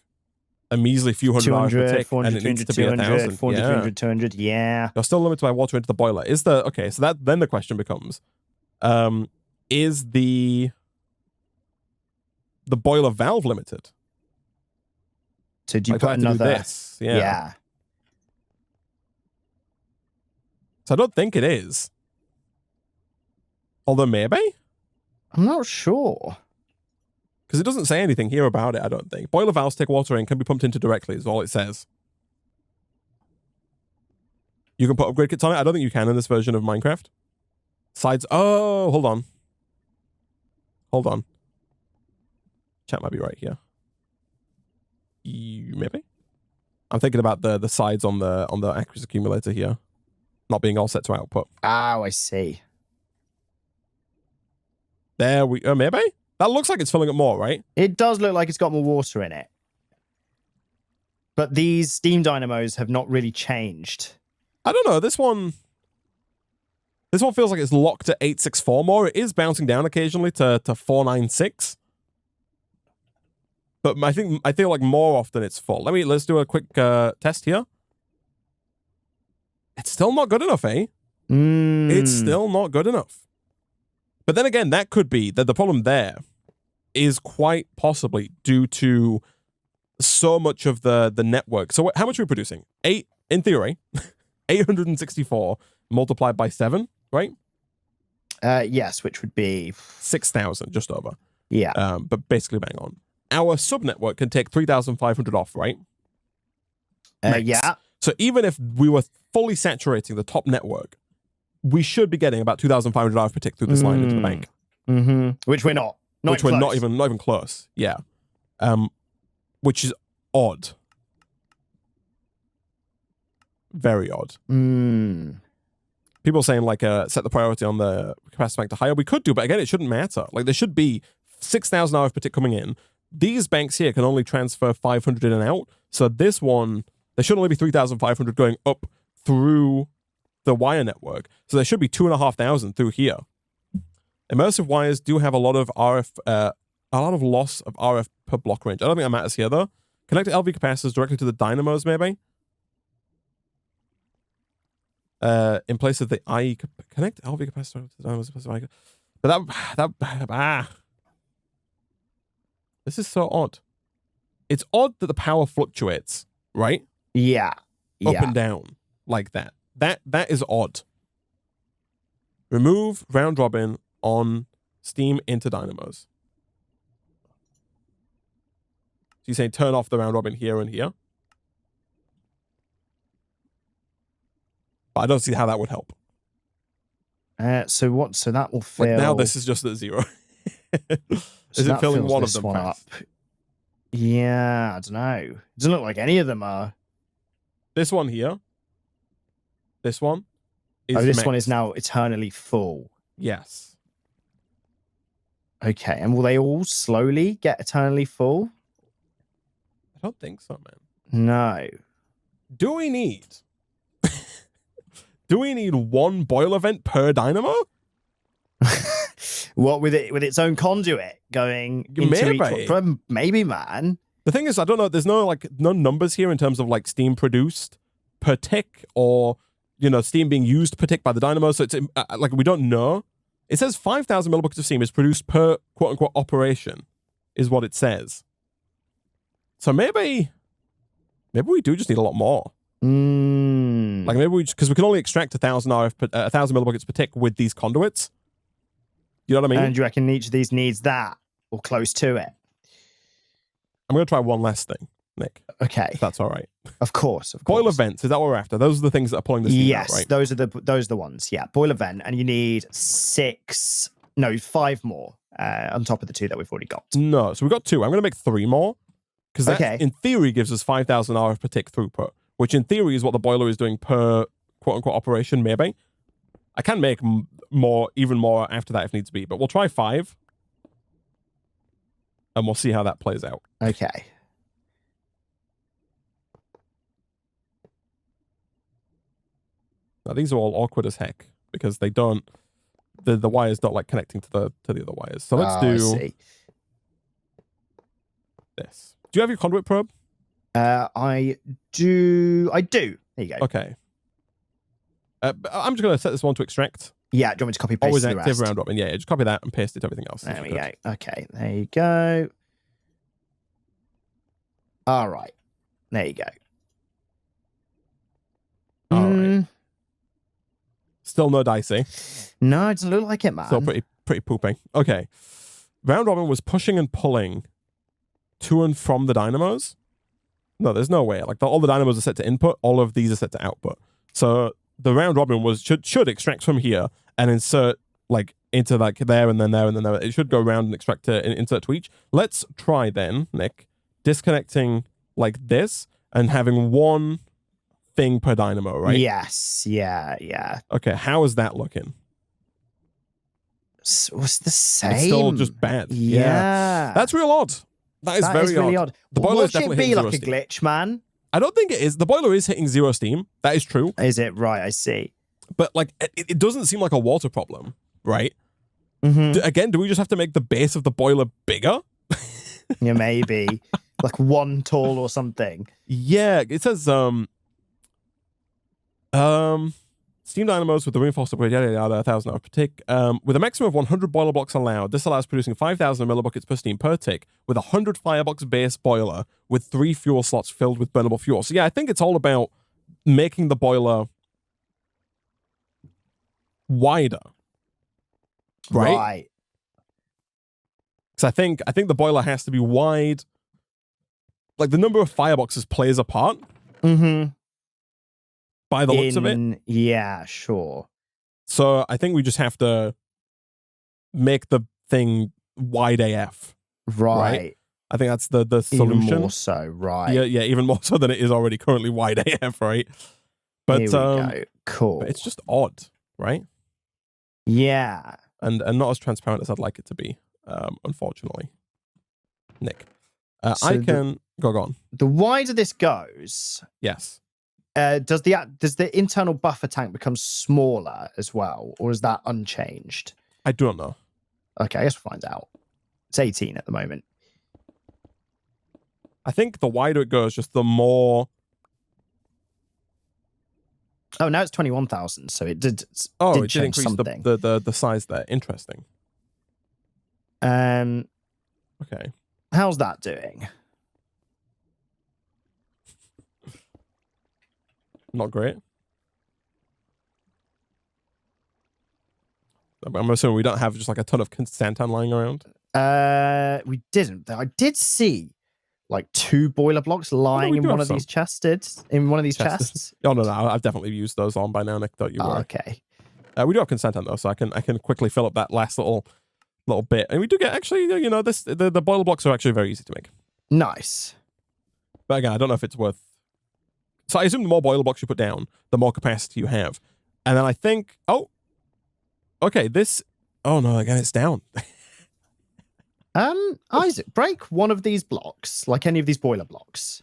a measly few hundred hours per tick, and it needs to be 1,000. 400, 300, 200, yeah. You're still limited by water into the boiler. Okay, so then the question becomes, is the boiler valve limited? So do you put another? This? Yeah. So I don't think it is. Although maybe? I'm not sure. Because it doesn't say anything here about it, I don't think. Boiler valves take water in, can be pumped into directly, is all it says. You can put upgrade kits on it? I don't think you can in this version of Minecraft. Sides. Oh, hold on. Hold on. Chat might be right here. Maybe? I'm thinking about the sides on the accuracy accumulator here. Not being all set to output. Oh, I see. There we go. Maybe? That looks like it's filling up more, right? It does look like it's got more water in it. But these steam dynamos have not really changed. I don't know. This one feels like it's locked at 864 more. It is bouncing down occasionally to 496. But I feel like more often it's full. Let's do a quick test here. It's still not good enough, eh? It's still not good enough. But then again, that could be that the problem there is quite possibly due to so much of the network. So how much are we producing? In theory, 864 multiplied by 7, right? Yes, which would be 6,000, just over. Yeah. But basically bang on. Our subnetwork can take 3,500 off, right? Yeah. So even if we were fully saturating the top network, we should be getting about 2,500 hours per tick through this line into the bank. Mm-hmm. Which we're not. Which we're not even close. Yeah. Which is odd. Very odd. People saying like set the priority on the capacity bank to higher. We could do, but again, it shouldn't matter. Like there should be 6,000 hours per tick coming in. These banks here can only transfer 500 in and out. So this one, there should only be 3,500 going up through the wire network. So there should be 2,500 through here. Immersive wires do have a lot of RF, a lot of loss of RF per block range. I don't think that matters here though. Connect LV capacitors directly to the dynamos, maybe. In place of the IE, connect LV capacitor to the dynamos. But this is so odd. It's odd that the power fluctuates, right? Yeah. Up and down like that. That is odd. Remove round robin on steam into dynamos. So you're saying turn off the round robin here and here? But I don't see how that would help. So that will fill. Like now this is just at 0. Is it filling one of them up? Yeah, I don't know. It doesn't look like any of them are. This one here. This one. This one is now eternally full. Yes. Okay, and will they all slowly get eternally full? I don't think so, man. No. Do we need one boiler vent per dynamo? What, with its own conduit going into each one? Maybe, man. The thing is, I don't know. There's no numbers here in terms of like steam produced per tick or steam being used per tick by the dynamo. So it's like we don't know. It says 5,000 millibuckets of steam is produced per quote unquote operation, is what it says. So maybe we do just need a lot more. Like maybe because we can only extract 1,000 millibuckets per tick with these conduits. You know what I mean? And you reckon each of these needs that or close to it? I'm going to try one last thing, Nick. Okay. If that's all right. Of course. Boiler vents, is that what we're after? Those are the things that are pulling the steam out, right? Yes, those are the ones. Yeah, boiler vent, and you need 5 more on top of the 2 that we've already got. No, so we've got 2. I'm going to make 3 more because that, in theory, gives us 5,000 RF per tick throughput, which in theory is what the boiler is doing per quote-unquote operation, maybe. I can make even more after that if needs be, but we'll try 5, and we'll see how that plays out. Okay. Now, these are all awkward as heck because they don't... The wires don't like connecting to the other wires. So let's do this. Do you have your conduit probe? I do. There you go. Okay. I'm just going to set this one to extract. Yeah, do you want me to copy paste Always the active rest? round robin. Yeah, just copy that and paste it to everything else. There we go. Okay, there you go. All right. There you go. All right. Still no dicey. No, it doesn't look like it, man. Still pretty pooping. Okay. Round robin was pushing and pulling to and from the dynamos. No, there's no way. Like all the dynamos are set to input. All of these are set to output. So the round robin should extract from here and insert like into like there and then there and then there. It should go around and extract to insert to each. Let's try then, Nick, disconnecting like this and having one thing per dynamo, right? Yes. Yeah. Okay, how is that looking? It's the same. It's still just bad. Yeah. That's real odd. That is very really odd. The boiler is definitely hitting like a steam. glitch, man? I don't think it is. The boiler is hitting 0 steam. That is true. Is it? Right, I see. But like, it doesn't seem like a water problem, right? Again, do we just have to make the base of the boiler bigger? Yeah, maybe. Like 1 tall or something. Yeah, it says steam dynamos with the reinforced upgrade, yada yada, 1,000 RF per tick. With a maximum of 100 boiler blocks allowed, this allows producing 5,000 millibuckets per steam per tick with a 100 firebox base boiler with 3 fuel slots filled with burnable fuel. So yeah, I think it's all about making the boiler wider, right? Because I think the boiler has to be wide. Like the number of fireboxes plays a part. By the looks of it. Yeah, sure. So I think we just have to make the thing wide AF. Right. I think that's the solution. Even more so, right. Yeah, even more so than it is already currently wide AF, right? But here we go. Cool. But it's just odd, right? Yeah. And not as transparent as I'd like it to be, unfortunately. Nick. So I can go on. The wider this goes, yes. Does the internal buffer tank become smaller as well, or is that unchanged? I don't know. Okay, I guess we'll find out. It's 18 at the moment. I think the wider it goes, just the more. Oh, now it's 21,000. So it did. It did change increase something. the size there. Interesting. Okay. How's that doing? Not great. I'm assuming we don't have just like a ton of Santan lying around. We didn't. I did see like 2 boiler blocks lying in one of these chests. In one of these chests. Oh no, I've definitely used those on by now, Nick. Thought you were. Okay. We do have Santan though, so I can quickly fill up that last little bit, and we do get actually, the boiler blocks are actually very easy to make. Nice. But again, I don't know if it's worth. So I assume the more boiler blocks you put down, the more capacity you have. And then I think, okay, oh no, again, it's down. Isaac, break one of these blocks, like any of these boiler blocks.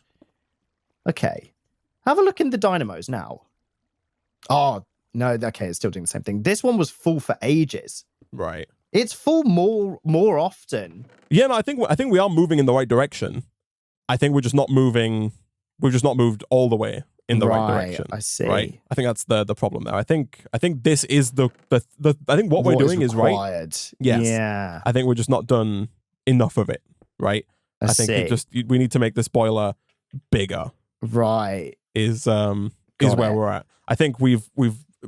Okay. Have a look in the dynamos now. Oh, no, okay, it's still doing the same thing. This one was full for ages. Right. It's full more often. Yeah, no, I think we are moving in the right direction. I think we're just not moving. We've just not moved all the way in the right direction. I see. Right? I think that's the problem there. I think this is the I think what we're doing is right. Yes. Yeah. I think we're just not done enough of it, right? I think we need to make this boiler bigger. Right. Is where we're at. I think we've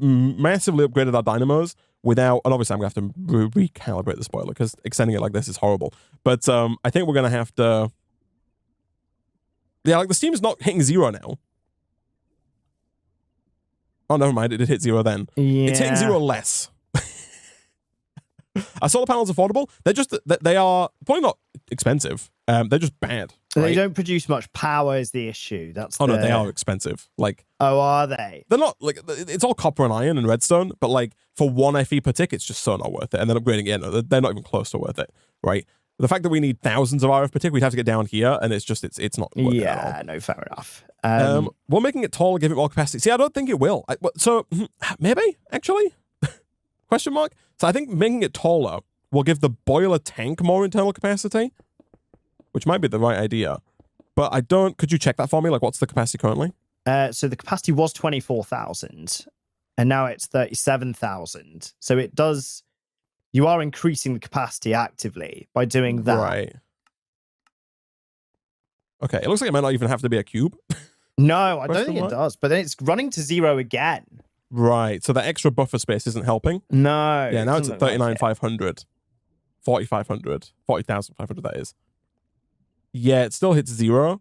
massively upgraded our dynamos without, and obviously I'm gonna have to recalibrate the spoiler because extending it like this is horrible. But I think we're gonna have to. Yeah, like the steam's not hitting 0 now. Oh, never mind. It did hit 0 then. Yeah. It's hitting 0 less. Our solar panels are affordable. They are probably not expensive. They're just bad. Right? They don't produce much power is the issue. No, they are expensive. Like, oh, are they? They're not like it's all copper and iron and redstone, but like for 1 FE per tick, it's just so not worth it. And then upgrading it, they're not even close to worth it, right? The fact that we need thousands of RF per tick, we'd have to get down here, and it's not worth it at all. No, fair enough. We're making it taller, give it more capacity. See, I don't think it will. So maybe actually question mark. So I think making it taller will give the boiler tank more internal capacity, which might be the right idea. But I don't. Could you check that for me? Like, what's the capacity currently? So the capacity was 24,000, and now it's 37,000. So it does. You are increasing the capacity actively by doing that. Right. Okay, it looks like it might not even have to be a cube. No, I don't think it does. But then it's running to 0 again. Right, so that extra buffer space isn't helping? No. Yeah, now it's at 39,500. 40,500. 40,500, that is. Yeah, it still hits 0.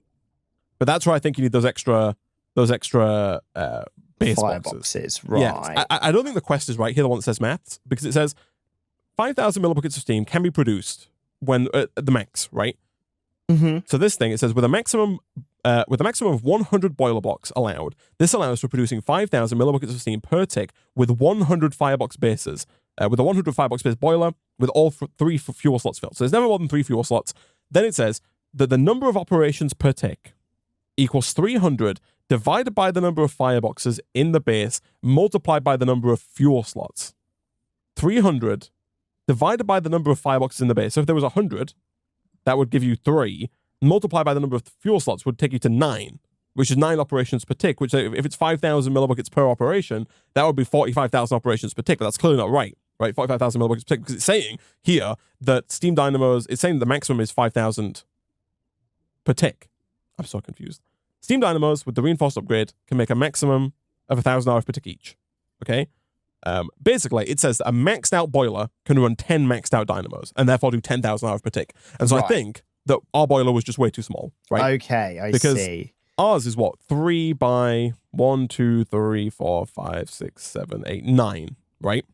But that's where I think you need those extra base boxes. Right. Yeah, I don't think the quest is right here, the one that says maths, because it says 5,000 millibuckets of steam can be produced when at the max, right? Mm-hmm. So this thing, it says with a maximum of 100 boiler blocks allowed, this allows for producing 5,000 millibuckets of steam per tick with 100 firebox bases, with a 100 firebox base boiler with all 3 fuel slots filled. So there's never more than 3 fuel slots. Then it says that the number of operations per tick equals 300 divided by the number of fireboxes in the base multiplied by the number of fuel slots. 300 divided by the number of fireboxes in the base. So if there was 100, that would give you 3. Multiplied by the number of fuel slots would take you to 9, which is 9 operations per tick, which if it's 5,000 millibuckets per operation, that would be 45,000 operations per tick. But that's clearly not right? 45,000 millibuckets per tick, because it's saying here that steam dynamos, it's saying the maximum is 5,000 per tick. I'm so confused. Steam dynamos with the reinforced upgrade can make a maximum of 1,000 RF per tick each. Okay? Basically, it says that a maxed out boiler can run 10 maxed out dynamos and therefore do 10,000 RF per tick. And so I think that our boiler was just way too small, right? Okay, I because see. Ours is what? 3 by 1, 2, 3, 4, 5, 6, 7, 8, 9, right?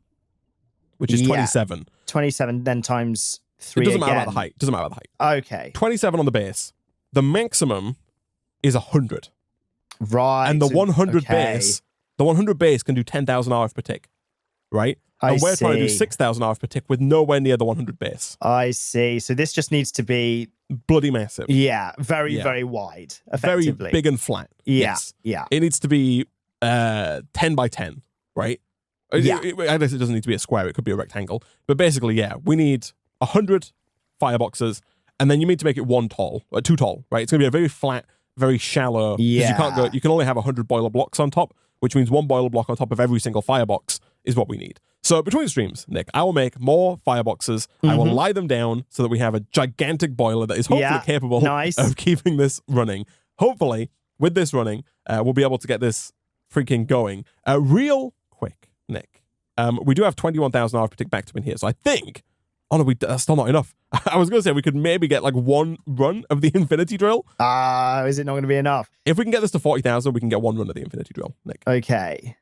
Which is 27. 27 then times 3 It doesn't matter about the height. Doesn't matter about the height. Okay. 27 on the base. The maximum is 100. Right. And the 100 base, can do 10,000 RF per tick. Right? And we're trying to do 6,000 RF per tick with nowhere near the 100 base. I see. So this just needs to be bloody massive. Yeah, very wide, effectively. Very big and flat. Yeah, yes. Yeah. It needs to be 10 by 10, right? Yeah. I guess it doesn't need to be a square. It could be a rectangle. But basically, yeah, we need 100 fireboxes, and then you need to make it 1 tall, or 2 tall, right? It's going to be a very flat, very shallow. Yeah. You can only have 100 boiler blocks on top, which means 1 boiler block on top of every single firebox is what we need. So between streams, Nick, I will make more fireboxes. I will lie them down so that we have a gigantic boiler that is hopefully capable of keeping this running. Hopefully, with this running, we'll be able to get this freaking going. Real quick, Nick. We do have 21,000 RF per tick backed up in here. So I think, that's still not enough. I was going to say we could maybe get like 1 run of the infinity drill. Is it not going to be enough? If we can get this to 40,000, we can get 1 run of the infinity drill, Nick. Okay.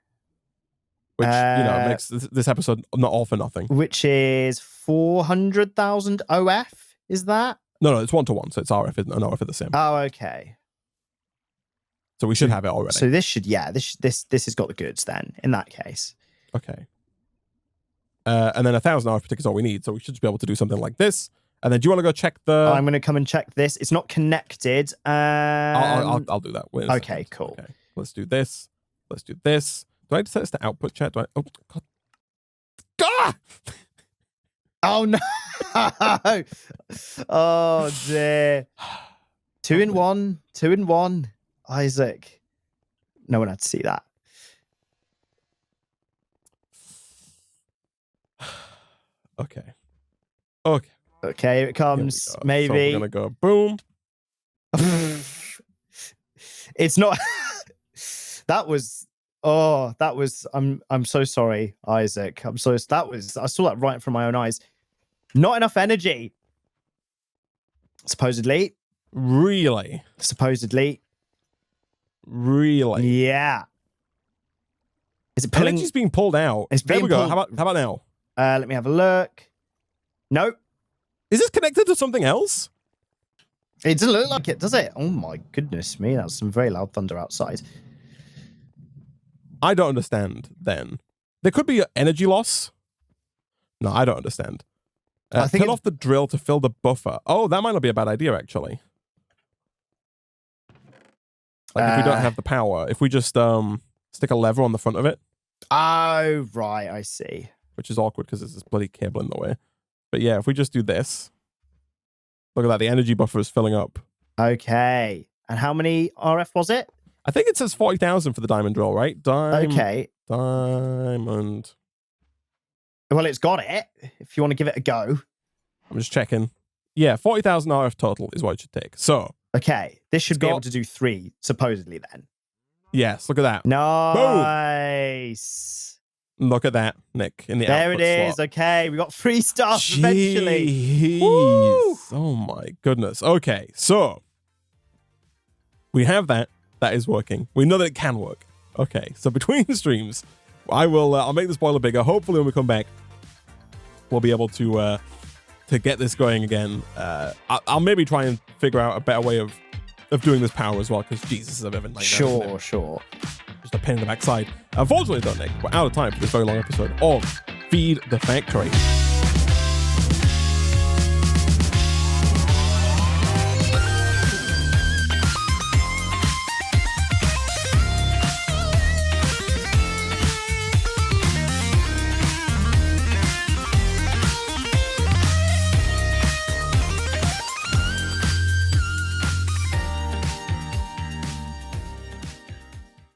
Which, makes this episode not all for nothing. Which is 400,000 OF, is that? No, it's 1-to-1, so it's RF and OF are the same. Oh, okay. So we should have it already. So this should, this has got the goods then, in that case. Okay. And then 1,000 RF per tick is all we need, so we should just be able to do something like this. And then do you want to go check the... I'm going to come and check this. It's not connected. I'll do that. Okay, cool. Okay. Let's do this. Let's do this. Do I set this to output chat? Oh, God. Ah! Oh, no. Oh, dear. 2 in 1. 2 in 1. Isaac. No one had to see that. Okay. Okay, here it comes. Maybe. So we're gonna go boom. It's not. That was. Oh, that was. I'm so sorry, Isaac. I'm so. That was. I saw that right from my own eyes. Not enough energy. Supposedly. Really? Supposedly. Really? Yeah. Is it pulling? Energy's being pulled out. There we go. How about now? Let me have a look. Nope. Is this connected to something else? It doesn't look like it, does it? Oh my goodness me. That's some very loud thunder outside. I don't understand then. There could be energy loss. No, I don't understand. I think turn off the drill to fill the buffer. Oh, that might not be a bad idea, actually. Like if we don't have the power, if we just stick a lever on the front of it. Oh, right. I see. Which is awkward because there's this bloody cable in the way. But yeah, if we just do this. Look at that. The energy buffer is filling up. Okay. And how many RF was it? I think it says 40,000 for the diamond drill, right? Okay. Diamond. Well, it's got it. If you want to give it a go. I'm just checking. Yeah, 40,000 RF total is what it should take. So. Okay. This should be able to do 3, supposedly, then. Yes, look at that. Nice. Boom. Look at that, Nick, in the there output it is. slot. Okay, we got 3 stuff eventually. Woo! Oh my goodness. Okay, so we have that. That is working. We know that it can work. Okay, so between streams, I'll make this boiler bigger. Hopefully, when we come back, we'll be able to get this going again. I'll maybe try and figure out a better way of doing this power as well, because Jesus is a bit of a nightmare. Sure. Just a pain in the backside. Unfortunately, though, Nick, we're out of time for this very long episode of Feed the Factory.